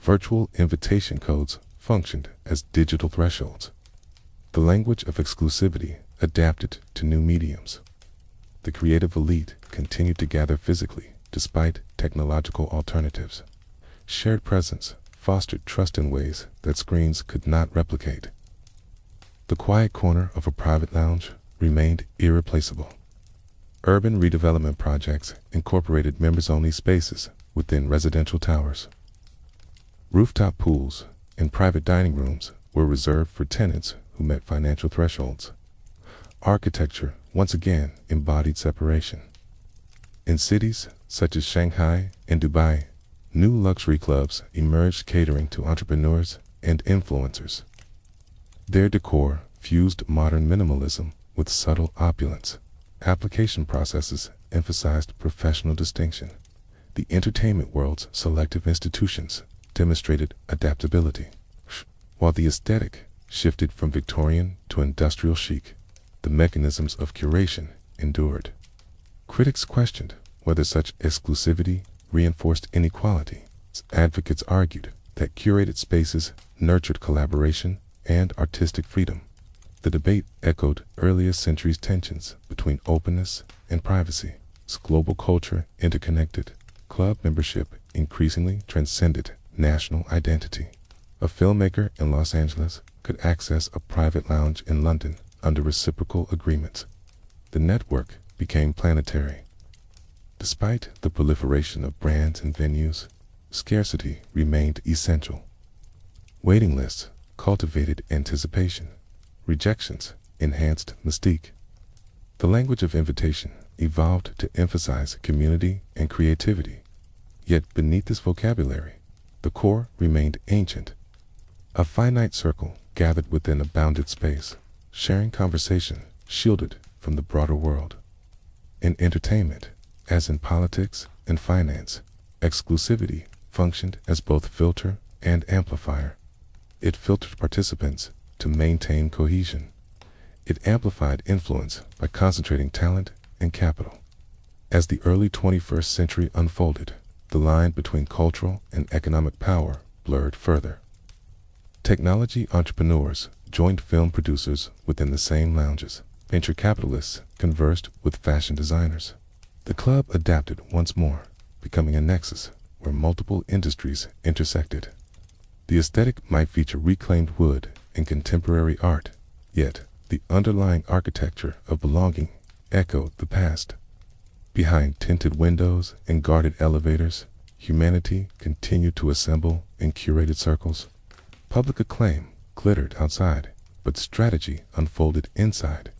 Virtual invitation codes functioned as digital thresholds. The language of exclusivity adapted to new mediums. The creative elite continued to gather physically despite technological alternatives. Shared presence fostered trust in ways that screens could not replicate. The quiet corner of a private lounge remained irreplaceable. Urban redevelopment projects incorporated members-only spaces within residential towers. Rooftop pools and private dining rooms were reserved for tenants who met financial thresholds. Architecture once again embodied separation. In cities such as Shanghai and Dubai, new luxury clubs emerged catering to entrepreneurs and influencers. Their decor fused modern minimalism with subtle opulence. Application processes emphasized professional distinction. The entertainment world's selective institutions demonstrated adaptability. While the aesthetic shifted from Victorian to industrial chic, the mechanisms of curation endured. Critics questioned whether such exclusivity reinforced inequality. Advocates argued that curated spaces nurtured collaboration and artistic freedom. The debate echoed earlier centuries' tensions between openness and privacy. As global culture interconnected, club membership increasingly transcended national identity. A filmmaker in Los Angeles could access a private lounge in London under reciprocal agreements. The network became planetary. Despite the proliferation of brands and venues, scarcity remained essential. Waiting lists cultivated anticipation. Rejections enhanced mystique. The language of invitation evolved to emphasize community and creativity. Yet beneath this vocabulary, the core remained ancient. A finite circle gathered within a bounded space, sharing conversation shielded from the broader world. In entertainment, as in politics and finance, exclusivity functioned as both filter and amplifier. It filtered participants to maintain cohesion. It amplified influence by concentrating talent and capital. As the early 21st century unfolded, the line between cultural and economic power blurred further. Technology entrepreneurs joined film producers within the same lounges. Venture capitalists conversed with fashion designers. The club adapted once more, becoming a nexus where multiple industries intersected. The aesthetic might feature reclaimed wood and contemporary art, yet the underlying architecture of belonging echoed the past. Behind tinted windows and guarded elevators, humanity continued to assemble in curated circles. Public acclaim glittered outside, but strategy unfolded inside.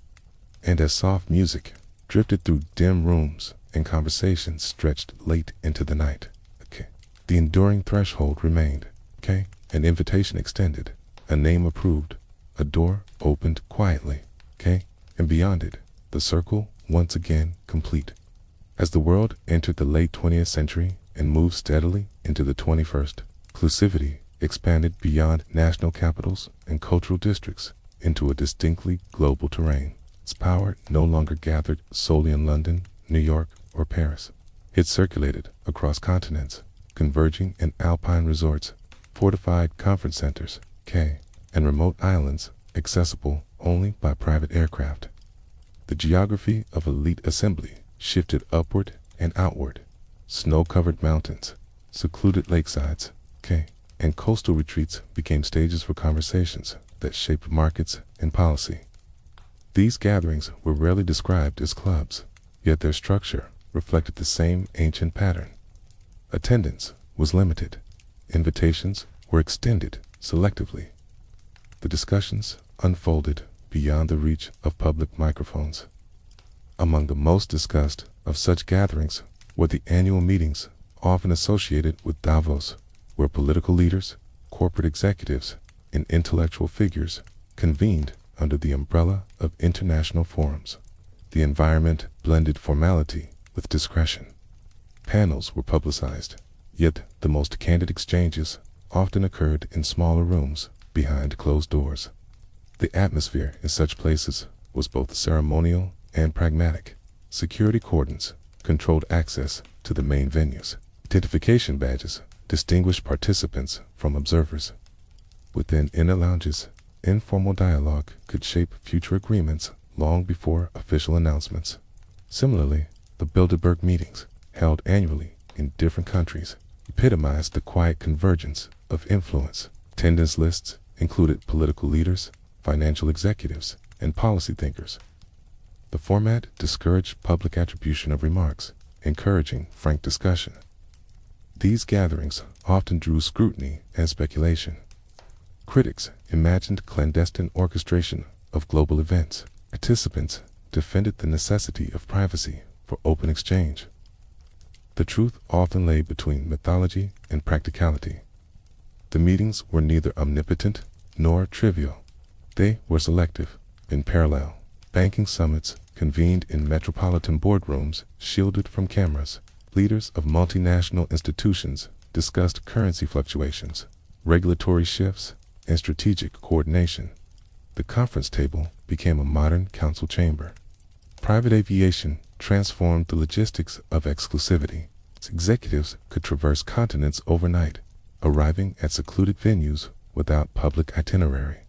And as soft music drifted through dim rooms and conversations stretched late into the night, the enduring threshold remained. An invitation extended, a name approved, a door opened quietly, and beyond it, the circle once again complete. As the world entered the late 20th century and moved steadily into the 21st, inclusivity expanded beyond national capitals and cultural districts into a distinctly global terrain. Its power no longer gathered solely in London, New York, or Paris. It circulated across continents, converging in alpine resorts, fortified conference centers, and remote islands accessible only by private aircraft. The geography of elite assembly shifted upward and outward. Snow-covered mountains, Secluded lakesides, and coastal retreats became stages for conversations that shaped markets and policy. These gatherings were rarely described as clubs, yet their structure reflected the same ancient pattern. Attendance was limited. Invitations were extended selectively. The discussions unfolded beyond the reach of public microphones. Among the most discussed of such gatherings were the annual meetings often associated with Davos, where political leaders, corporate executives, and intellectual figures convened under the umbrella of international forums. The environment blended formality with discretion. Panels were publicized, yet the most candid exchanges often occurred in smaller rooms behind closed doors. The atmosphere in such places was both ceremonial and pragmatic. Security cordons controlled access to the main venues. Identification badges distinguished participants from observers. Within inner lounges, informal dialogue could shape future agreements long before official announcements. Similarly, the Bilderberg meetings, held annually in different countries, epitomized the quiet convergence of influence. Attendance lists included political leaders, financial executives, and policy thinkers. The format discouraged public attribution of remarks, encouraging frank discussion. These gatherings often drew scrutiny and speculation. Critics imagined clandestine orchestration of global events. Participants defended the necessity of privacy for open exchange. The truth often lay between mythology and practicality. The meetings were neither omnipotent nor trivial. They were selective. In parallel, banking summits convened in metropolitan boardrooms shielded from cameras. Leaders of multinational institutions discussed currency fluctuations, regulatory shifts, and strategic coordination. The conference table became a modern council chamber. Private aviation transformed the logistics of exclusivity. Executives could traverse continents overnight, arriving at secluded venues without public itinerary.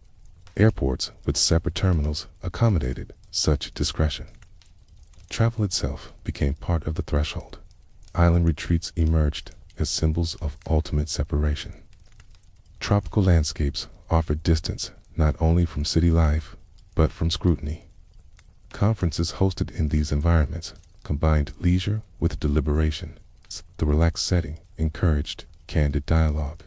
Airports with separate terminals accommodated such discretion. Travel itself became part of the threshold. Island retreats emerged as symbols of ultimate separation. Tropical landscapes offered distance not only from city life, but from scrutiny. Conferences hosted in these environments combined leisure with deliberation. The relaxed setting encouraged candid dialogue.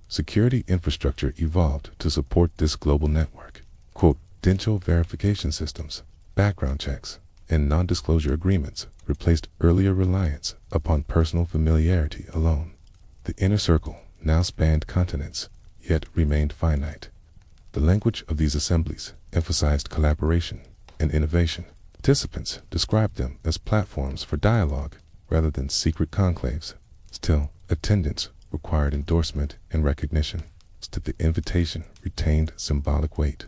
Security infrastructure evolved to support this global network. Credential verification systems, background checks, and non-disclosure agreements replaced earlier reliance upon personal familiarity alone. The inner circle now spanned continents, yet remained finite. The language of these assemblies emphasized collaboration and innovation. Participants described them as platforms for dialogue rather than secret conclaves. Still, attendance required endorsement and recognition. Still, the invitation retained symbolic weight.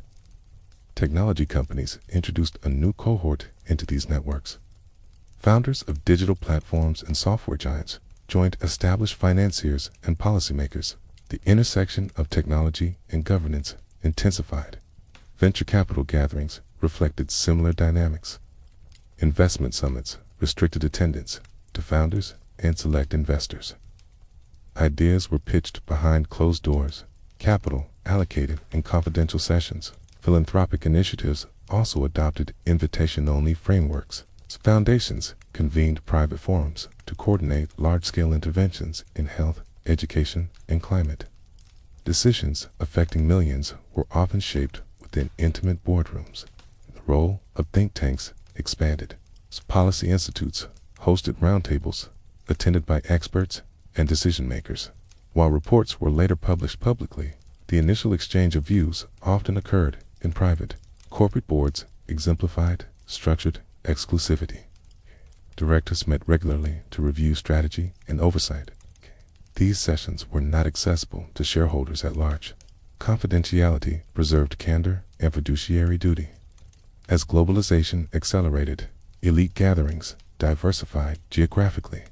Technology companies introduced a new cohort into these networks. Founders of digital platforms and software giants joined established financiers and policymakers. The intersection of technology and governance intensified. Venture capital gatherings reflected similar dynamics. Investment summits restricted attendance to founders and select investors. Ideas were pitched behind closed doors, capital allocated in confidential sessions. Philanthropic initiatives also adopted invitation-only frameworks. Foundations convened private forums to coordinate large-scale interventions in health, education, and climate. Decisions affecting millions were often shaped within intimate boardrooms. The role of think tanks expanded. Policy institutes hosted roundtables attended by experts and decision-makers. While reports were later published publicly, the initial exchange of views often occurred in private. Corporate boards exemplified structured exclusivity. Directors met regularly to review strategy and oversight. These sessions were not accessible to shareholders at large. Confidentiality preserved candor and fiduciary duty. As globalization accelerated, elite gatherings diversified geographically.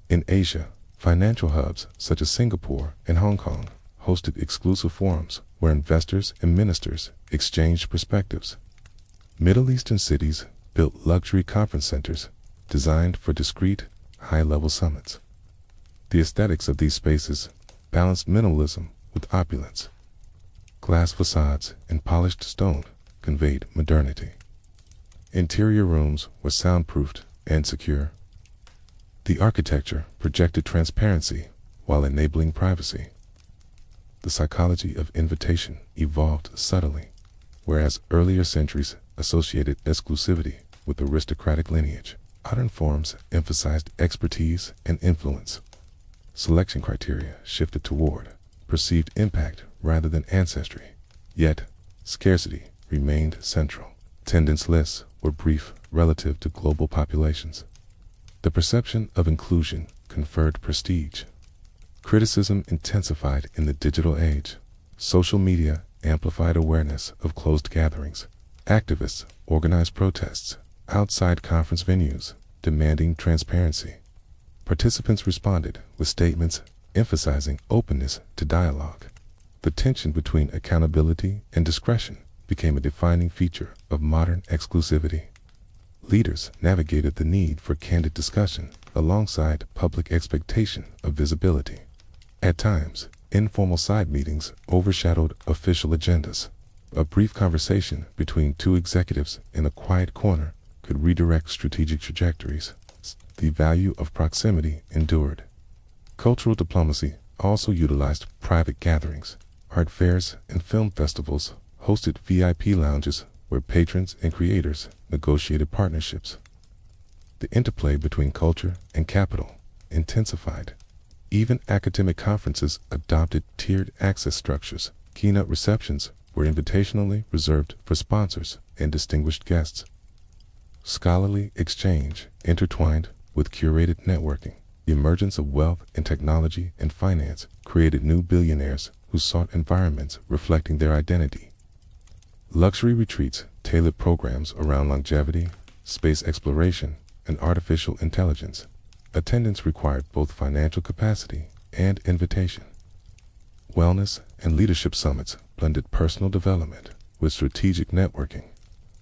In Asia, financial hubs such as Singapore and Hong Kong hosted exclusive forums where investors and ministers exchanged perspectives. Middle Eastern cities built luxury conference centers designed for discreet, high-level summits. The aesthetics of these spaces balanced minimalism with opulence. Glass facades and polished stone conveyed modernity. Interior rooms were soundproofed and secure. The architecture projected transparency while enabling privacy. The psychology of invitation evolved subtly, whereas earlier centuries associated exclusivity with aristocratic lineage. Modern forms emphasized expertise and influence. Selection criteria shifted toward perceived impact rather than ancestry. Yet, scarcity remained central. Attendance lists were brief relative to global populations. The perception of inclusion conferred prestige. Criticism intensified in the digital age. Social media amplified awareness of closed gatherings. Activists organized protests outside conference venues, demanding transparency. Participants responded with statements emphasizing openness to dialogue. The tension between accountability and discretion became a defining feature of modern exclusivity. Leaders navigated the need for candid discussion alongside public expectation of visibility. At times, informal side meetings overshadowed official agendas. A brief conversation between two executives in a quiet corner could redirect strategic trajectories. The value of proximity endured. Cultural diplomacy also utilized private gatherings. Art fairs and film festivals hosted VIP lounges where patrons and creators negotiated partnerships. The interplay between culture and capital intensified. Even academic conferences adopted tiered access structures. Keynote receptions were invitationally reserved for sponsors and distinguished guests. Scholarly exchange intertwined with curated networking. The emergence of wealth in technology and finance created new billionaires who sought environments reflecting their identity. Luxury retreats tailored programs around longevity, space exploration, and artificial intelligence. Attendance required both financial capacity and invitation. Wellness and leadership summits blended personal development with strategic networking.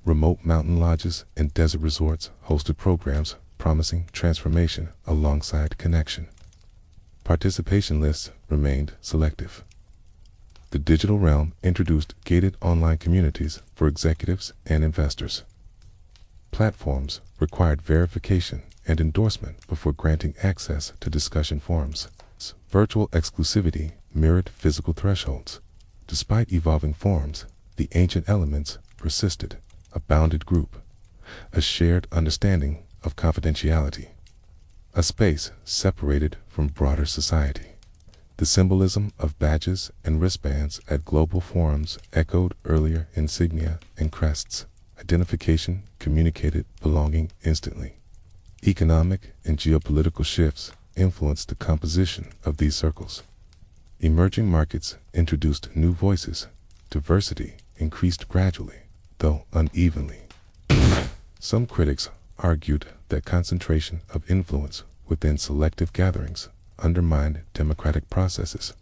Remote mountain lodges and desert resorts hosted programs promising transformation alongside connection. Participation lists remained selective. The digital realm introduced gated online communities for executives and investors. Platforms required verification and endorsement before granting access to discussion forums. Virtual exclusivity mirrored physical thresholds. Despite evolving forms, the ancient elements persisted. A bounded group, a shared understanding of confidentiality, a space separated from broader society. The symbolism of badges and wristbands at global forums echoed earlier insignia and crests. Identification communicated belonging instantly. Economic and geopolitical shifts influenced the composition of these circles. Emerging markets introduced new voices. Diversity increased gradually, though unevenly. Some critics argued that concentration of influence within selective gatherings undermined democratic processes.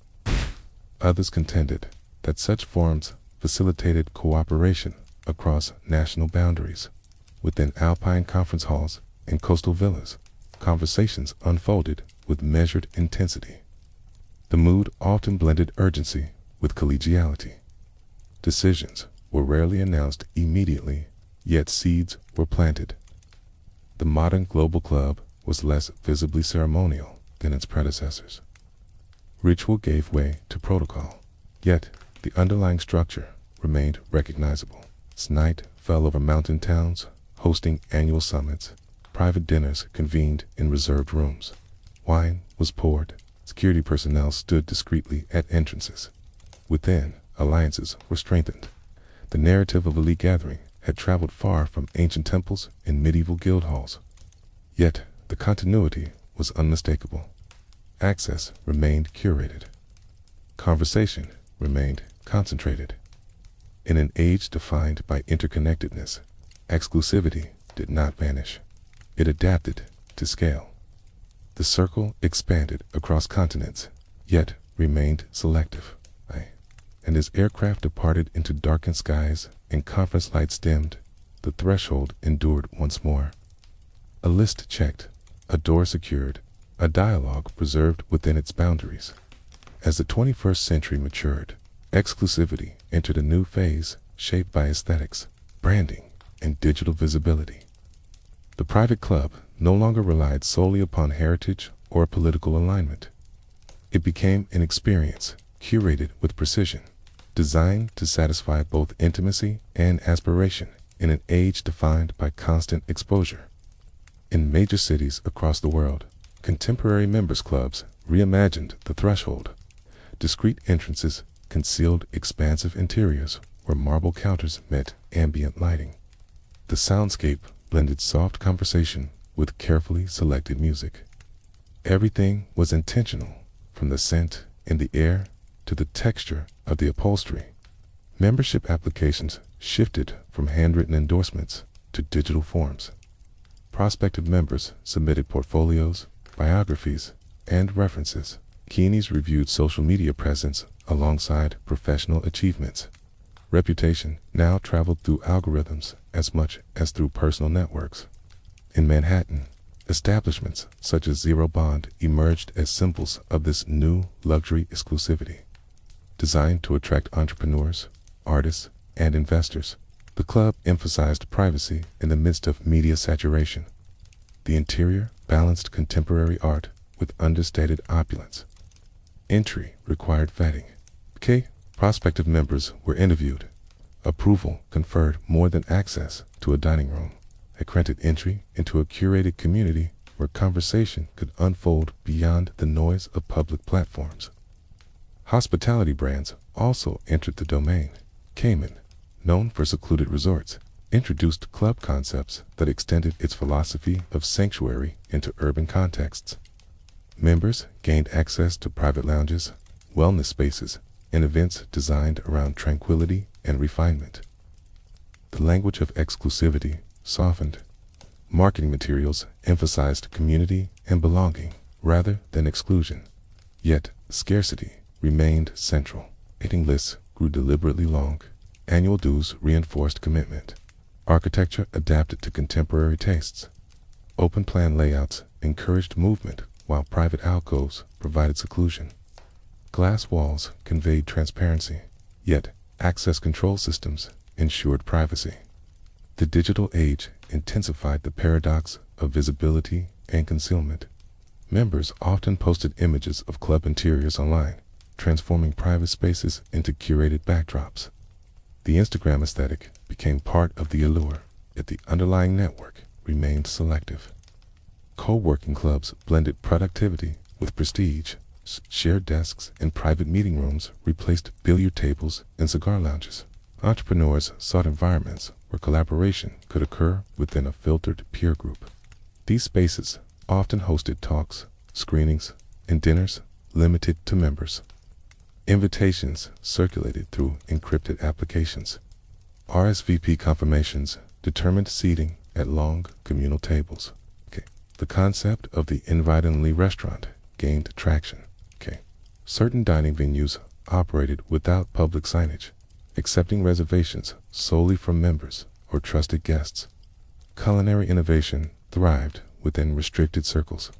Others contended that such forms facilitated cooperation across national boundaries. Within alpine conference halls and coastal villas, conversations unfolded with measured intensity. The mood often blended urgency with collegiality. Decisions were rarely announced immediately, yet seeds were planted. The modern global club was less visibly ceremonial than its predecessors. Ritual gave way to protocol, yet the underlying structure remained recognizable. Night fell over mountain towns, hosting annual summits. Private dinners convened in reserved rooms. Wine was poured. Security personnel stood discreetly at entrances. Within, alliances were strengthened. The narrative of elite gathering had traveled far from ancient temples and medieval guild halls. Yet, the continuity was unmistakable. Access remained curated. Conversation remained concentrated. In an age defined by interconnectedness, exclusivity did not vanish. It adapted to scale. The circle expanded across continents, yet remained selective. And as aircraft departed into darkened skies and conference lights dimmed, the threshold endured once more. A list checked, a door secured, a dialogue preserved within its boundaries. As the 21st century matured, exclusivity entered a new phase shaped by aesthetics, branding, and digital visibility. The private club no longer relied solely upon heritage or political alignment. It became an experience curated with precision, designed to satisfy both intimacy and aspiration in an age defined by constant exposure. In major cities across the world, contemporary members clubs reimagined the threshold. Discreet entrances concealed expansive interiors where marble counters met ambient lighting. The soundscape blended soft conversation with carefully selected music. Everything was intentional, from the scent in the air to the texture of the upholstery. Membership applications shifted from handwritten endorsements to digital forms. Prospective members submitted portfolios, biographies, and references. Keeneys reviewed social media presence alongside professional achievements. Reputation now traveled through algorithms as much as through personal networks. In Manhattan, establishments such as Zero Bond emerged as symbols of this new luxury exclusivity. Designed to attract entrepreneurs, artists, and investors, the club emphasized privacy in the midst of media saturation. The interior balanced contemporary art with understated opulence. Entry required vetting. Prospective members were interviewed. Approval conferred more than access to a dining room. It granted entry into a curated community where conversation could unfold beyond the noise of public platforms. Hospitality brands also entered the domain. Cayman, known for secluded resorts, introduced club concepts that extended its philosophy of sanctuary into urban contexts. Members gained access to private lounges, wellness spaces, and events designed around tranquility and refinement. The language of exclusivity softened. Marketing materials emphasized community and belonging rather than exclusion. Yet, scarcity remained central. Waiting lists grew deliberately long. Annual dues reinforced commitment. Architecture adapted to contemporary tastes. Open-plan layouts encouraged movement while private alcoves provided seclusion. Glass walls conveyed transparency, yet access control systems ensured privacy. The digital age intensified the paradox of visibility and concealment. Members often posted images of club interiors online, transforming private spaces into curated backdrops. The Instagram aesthetic became part of the allure, yet the underlying network remained selective. Co-working clubs blended productivity with prestige. Shared desks and private meeting rooms replaced billiard tables and cigar lounges. Entrepreneurs sought environments where collaboration could occur within a filtered peer group. These spaces often hosted talks, screenings, and dinners limited to members. Invitations circulated through encrypted applications. RSVP confirmations determined seating at long communal tables. The concept of the invite-only restaurant gained traction. Certain dining venues operated without public signage, accepting reservations solely from members or trusted guests. Culinary innovation thrived within restricted circles.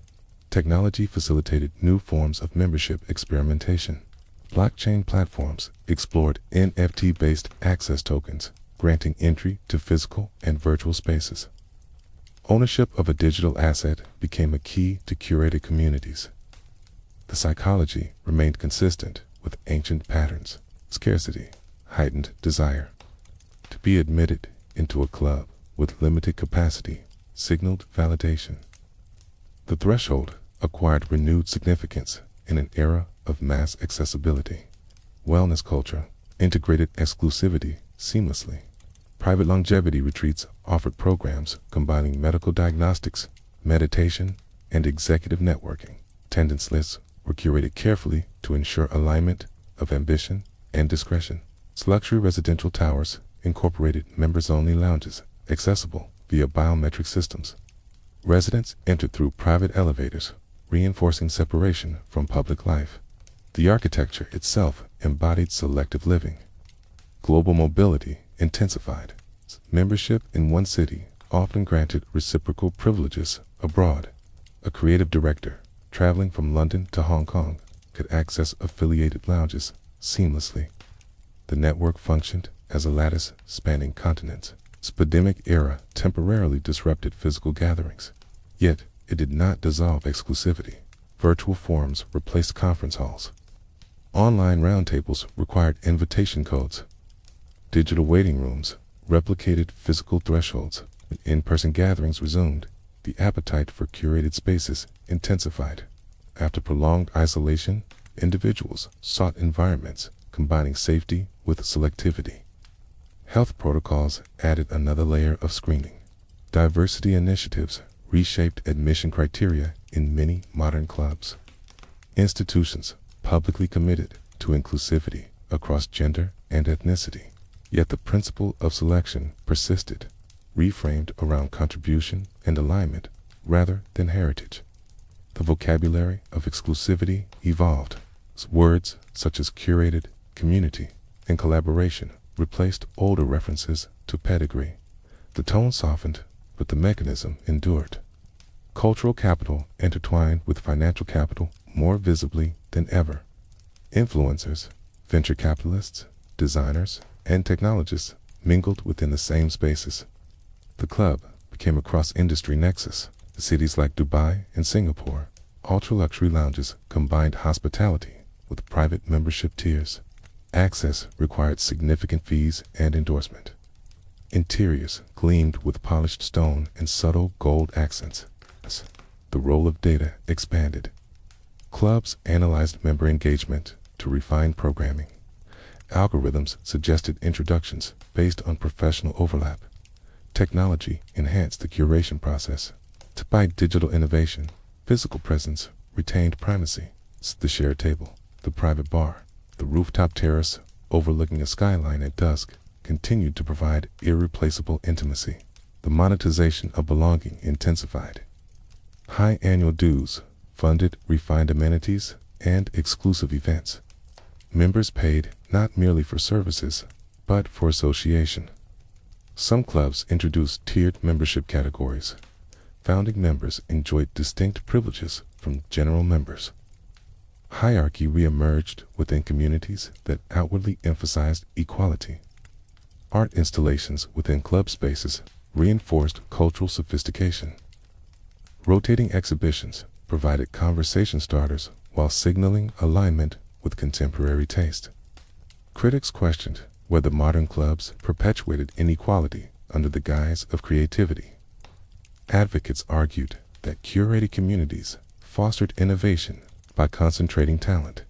Technology facilitated new forms of membership experimentation. Blockchain platforms explored NFT-based access tokens, granting entry to physical and virtual spaces. Ownership of a digital asset became a key to curated communities. The psychology remained consistent with ancient patterns. Scarcity heightened desire. To be admitted into a club with limited capacity signaled validation. The threshold acquired renewed significance in an era of mass accessibility. Wellness culture integrated exclusivity seamlessly. Private longevity retreats offered programs combining medical diagnostics, meditation, and executive networking. Attendance lists were curated carefully to ensure alignment of ambition and discretion. Luxury residential towers incorporated members-only lounges accessible via biometric systems. Residents entered through private elevators, reinforcing separation from public life. The architecture itself embodied selective living. Global mobility intensified. Membership in one city often granted reciprocal privileges abroad. A creative director traveling from London to Hong Kong, could access affiliated lounges seamlessly. The network functioned as a lattice spanning continents. This pandemic era temporarily disrupted physical gatherings, yet it did not dissolve exclusivity. Virtual forums replaced conference halls. Online roundtables required invitation codes. Digital waiting rooms replicated physical thresholds. When in-person gatherings resumed, the appetite for curated spaces intensified. After prolonged isolation, individuals sought environments combining safety with selectivity. Health protocols added another layer of screening. Diversity initiatives reshaped admission criteria in many modern clubs. Institutions publicly committed to inclusivity across gender and ethnicity. Yet the principle of selection persisted, reframed around contribution and alignment rather than heritage. The vocabulary of exclusivity evolved. Words such as curated, community, and collaboration replaced older references to pedigree. The tone softened, but the mechanism endured. Cultural capital intertwined with financial capital more visibly than ever. Influencers, venture capitalists, designers, and technologists mingled within the same spaces. The club became a cross-industry nexus. Cities like Dubai and Singapore, ultra-luxury lounges combined hospitality with private membership tiers. Access required significant fees and endorsement. Interiors gleamed with polished stone and subtle gold accents. The role of data expanded. Clubs analyzed member engagement to refine programming. Algorithms suggested introductions based on professional overlap. Technology enhanced the curation process. Despite digital innovation, physical presence retained primacy. The shared table, the private bar, the rooftop terrace overlooking a skyline at dusk continued to provide irreplaceable intimacy. The monetization of belonging intensified. High annual dues funded refined amenities and exclusive events. Members paid not merely for services, but for association. Some clubs introduced tiered membership categories. Founding members enjoyed distinct privileges from general members. Hierarchy reemerged within communities that outwardly emphasized equality. Art installations within club spaces reinforced cultural sophistication. Rotating exhibitions provided conversation starters while signaling alignment with contemporary taste. Critics questioned whether modern clubs perpetuated inequality under the guise of creativity. Advocates argued that curated communities fostered innovation by concentrating talent.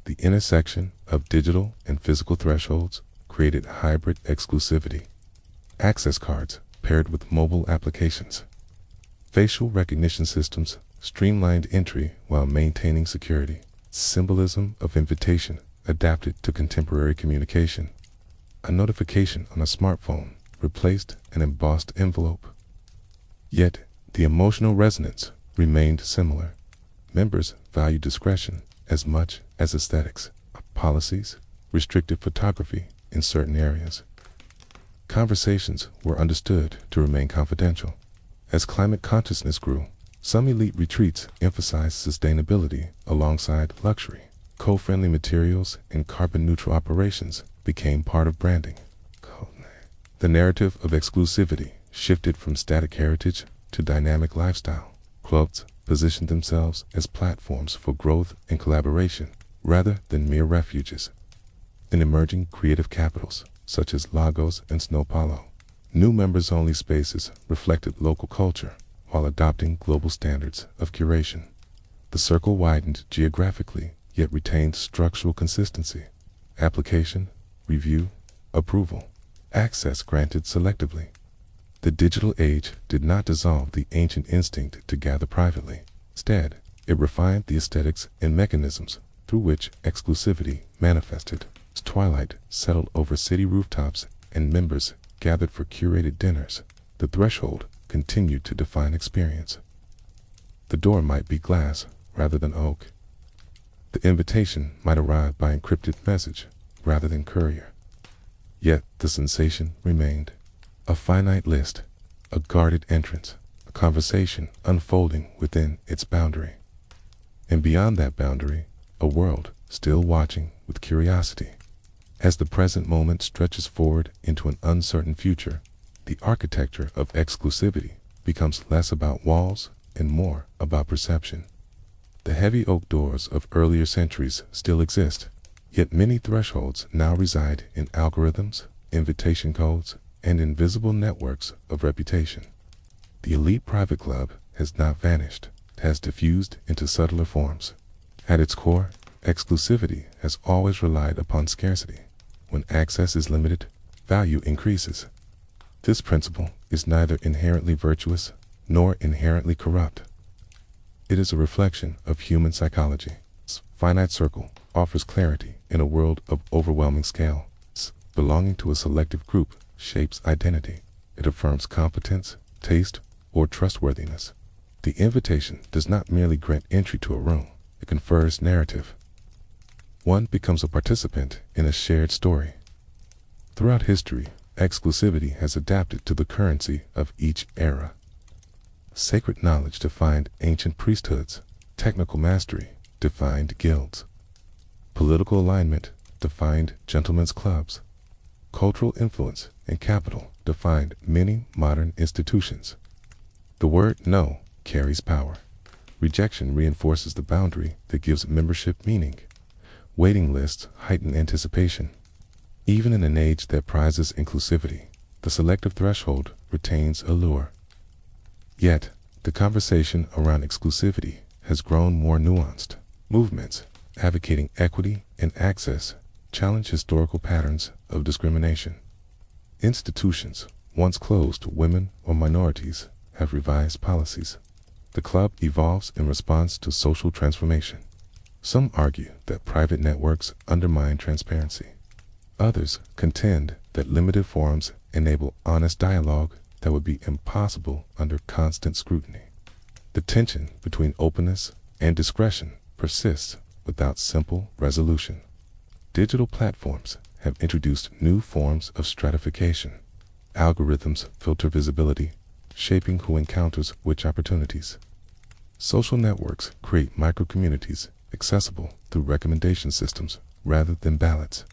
The intersection of digital and physical thresholds created hybrid exclusivity. Access cards paired with mobile applications. Facial recognition systems streamlined entry while maintaining security. Symbolism of invitation adapted to contemporary communication. A notification on a smartphone replaced an embossed envelope. Yet, the emotional resonance remained similar. Members valued discretion as much as aesthetics. Policies restricted photography in certain areas. Conversations were understood to remain confidential. As climate consciousness grew, some elite retreats emphasized sustainability alongside luxury. Co-friendly materials and carbon-neutral operations became part of branding. The narrative of exclusivity shifted from static heritage to dynamic lifestyle. Clubs positioned themselves as platforms for growth and collaboration rather than mere refuges. In emerging creative capitals, such as Lagos and Sao Paulo, new members-only spaces reflected local culture while adopting global standards of curation. The circle widened geographically, yet retained structural consistency. Application, review, approval, access granted selectively. The digital age did not dissolve the ancient instinct to gather privately. Instead, it refined the aesthetics and mechanisms through which exclusivity manifested. As twilight settled over city rooftops and members gathered for curated dinners, the threshold continued to define experience. The door might be glass rather than oak. The invitation might arrive by encrypted message rather than courier. Yet the sensation remained. A finite list, a guarded entrance, a conversation unfolding within its boundary. and beyond that boundary, a world still watching with curiosity. As the present moment stretches forward into an uncertain future, the architecture of exclusivity becomes less about walls and more about perception. The heavy oak doors of earlier centuries still exist, yet many thresholds now reside in algorithms, invitation codes, and invisible networks of reputation. The elite private club has not vanished, it has diffused into subtler forms. At its core, exclusivity has always relied upon scarcity. When access is limited, value increases. This principle is neither inherently virtuous nor inherently corrupt. It is a reflection of human psychology. Its finite circle offers clarity in a world of overwhelming scale. Belonging to a selective group shapes identity. It affirms competence, taste, or trustworthiness. The invitation does not merely grant entry to a room, it confers narrative. One becomes a participant in a shared story. Throughout history, exclusivity has adapted to the currency of each era. Sacred knowledge defined ancient priesthoods, technical mastery defined guilds. Political alignment defined gentlemen's clubs. Cultural influence and capital defined many modern institutions. The word no carries power. Rejection reinforces the boundary that gives membership meaning. Waiting lists heighten anticipation. Even in an age that prizes inclusivity, the selective threshold retains allure. Yet, the conversation around exclusivity has grown more nuanced. Movements advocating equity and access challenge historical patterns of discrimination. Institutions once closed to women or minorities have revised policies. The club evolves in response to social transformation. Some argue that private networks undermine transparency. Others contend that limited forums enable honest dialogue that would be impossible under constant scrutiny. The tension between openness and discretion persists without simple resolution. Digital platforms have introduced new forms of stratification. Algorithms filter visibility, shaping who encounters which opportunities. Social networks create micro-communities accessible through recommendation systems rather than ballots.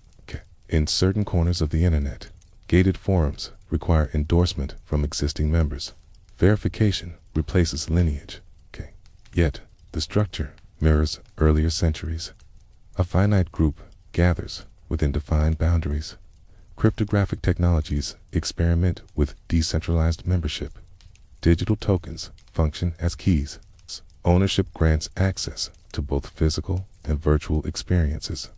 In certain corners of the internet, gated forums require endorsement from existing members. Verification replaces lineage. Yet, the structure mirrors earlier centuries. A finite group gathers within defined boundaries. Cryptographic technologies experiment with decentralized membership. Digital tokens function as keys. Ownership grants access to both physical and virtual experiences.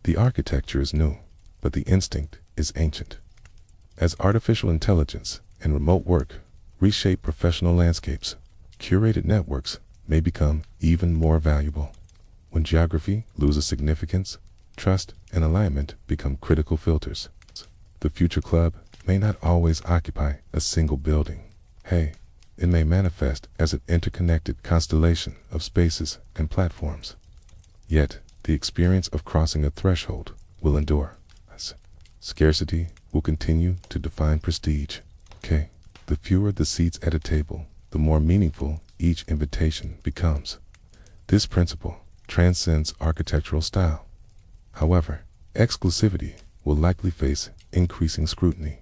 The architecture is new, but the instinct is ancient. As artificial intelligence and remote work reshape professional landscapes, curated networks may become even more valuable. When geography loses significance, trust and alignment become critical filters. The future club may not always occupy a single building. It may manifest as an interconnected constellation of spaces and platforms. Yet, the experience of crossing a threshold will endure. Scarcity will continue to define prestige. The fewer the seats at a table, the more meaningful each invitation becomes. This principle transcends architectural style. However, exclusivity will likely face increasing scrutiny.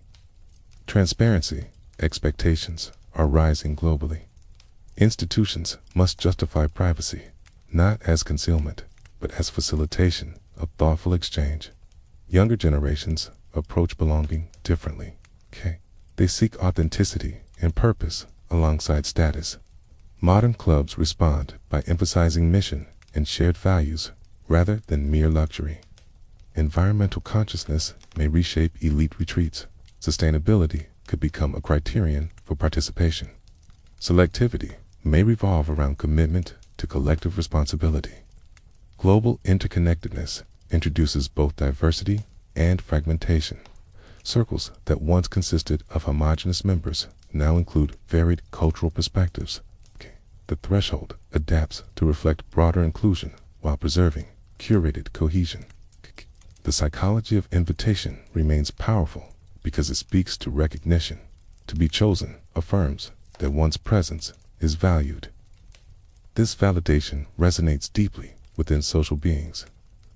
Transparency expectations are rising globally. Institutions must justify privacy, not as concealment, but as facilitation of thoughtful exchange. Younger generations approach belonging differently. They seek authenticity and purpose alongside status. Modern clubs respond by emphasizing mission and shared values rather than mere luxury. Environmental consciousness may reshape elite retreats. Sustainability could become a criterion for participation. Selectivity may revolve around commitment to collective responsibility. Global interconnectedness introduces both diversity and fragmentation. Circles that once consisted of homogeneous members now include varied cultural perspectives. The threshold adapts to reflect broader inclusion while preserving curated cohesion. The psychology of invitation remains powerful because it speaks to recognition. To be chosen affirms that one's presence is valued. This validation resonates deeply within social beings.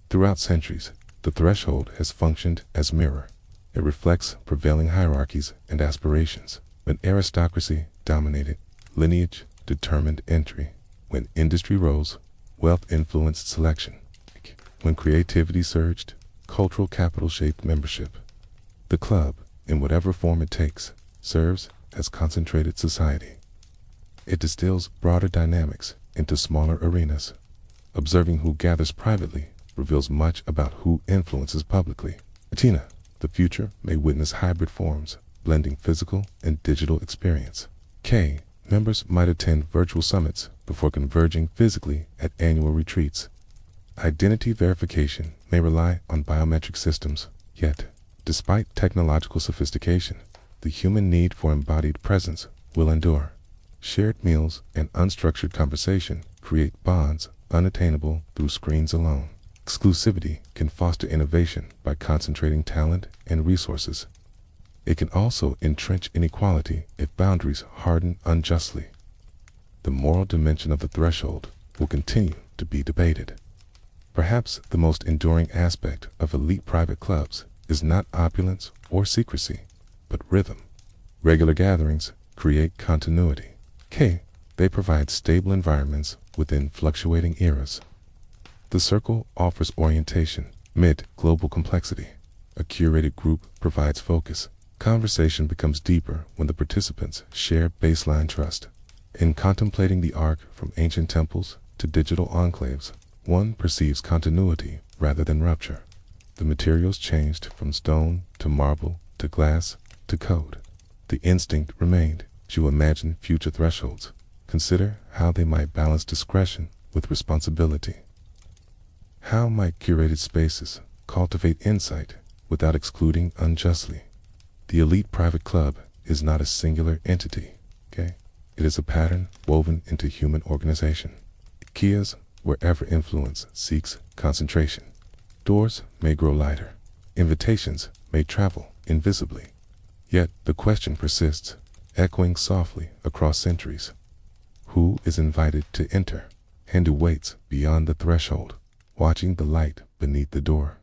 Throughout centuries, the threshold has functioned as a mirror. It reflects prevailing hierarchies and aspirations. When aristocracy dominated, lineage determined entry. When industry rose, wealth influenced selection. When creativity surged, cultural capital shaped membership. The club, in whatever form it takes, serves as concentrated society. It distills broader dynamics into smaller arenas. Observing who gathers privately reveals much about who influences publicly. The future may witness hybrid forms, blending physical and digital experience. Members might attend virtual summits before converging physically at annual retreats. Identity verification may rely on biometric systems, yet, despite technological sophistication, the human need for embodied presence will endure. Shared meals and unstructured conversation create bonds unattainable through screens alone. Exclusivity can foster innovation by concentrating talent and resources. It can also entrench inequality if boundaries harden unjustly. The moral dimension of the threshold will continue to be debated. Perhaps the most enduring aspect of elite private clubs is not opulence or secrecy, but rhythm. Regular gatherings create continuity. They provide stable environments within fluctuating eras. The circle offers orientation amid global complexity. A curated group provides focus. Conversation becomes deeper when the participants share baseline trust. In contemplating the arc from ancient temples to digital enclaves, one perceives continuity rather than rupture. The materials changed from stone to marble to glass to code. The instinct remained. As you imagine future thresholds, consider how they might balance discretion with responsibility. How might curated spaces cultivate insight without excluding unjustly? The elite private club is not a singular entity, It is a pattern woven into human organization. IKEAs, wherever influence seeks concentration. Doors may grow lighter. Invitations may travel invisibly. Yet the question persists, echoing softly across centuries. Who is invited to enter, and who waits beyond the threshold, watching the light beneath the door?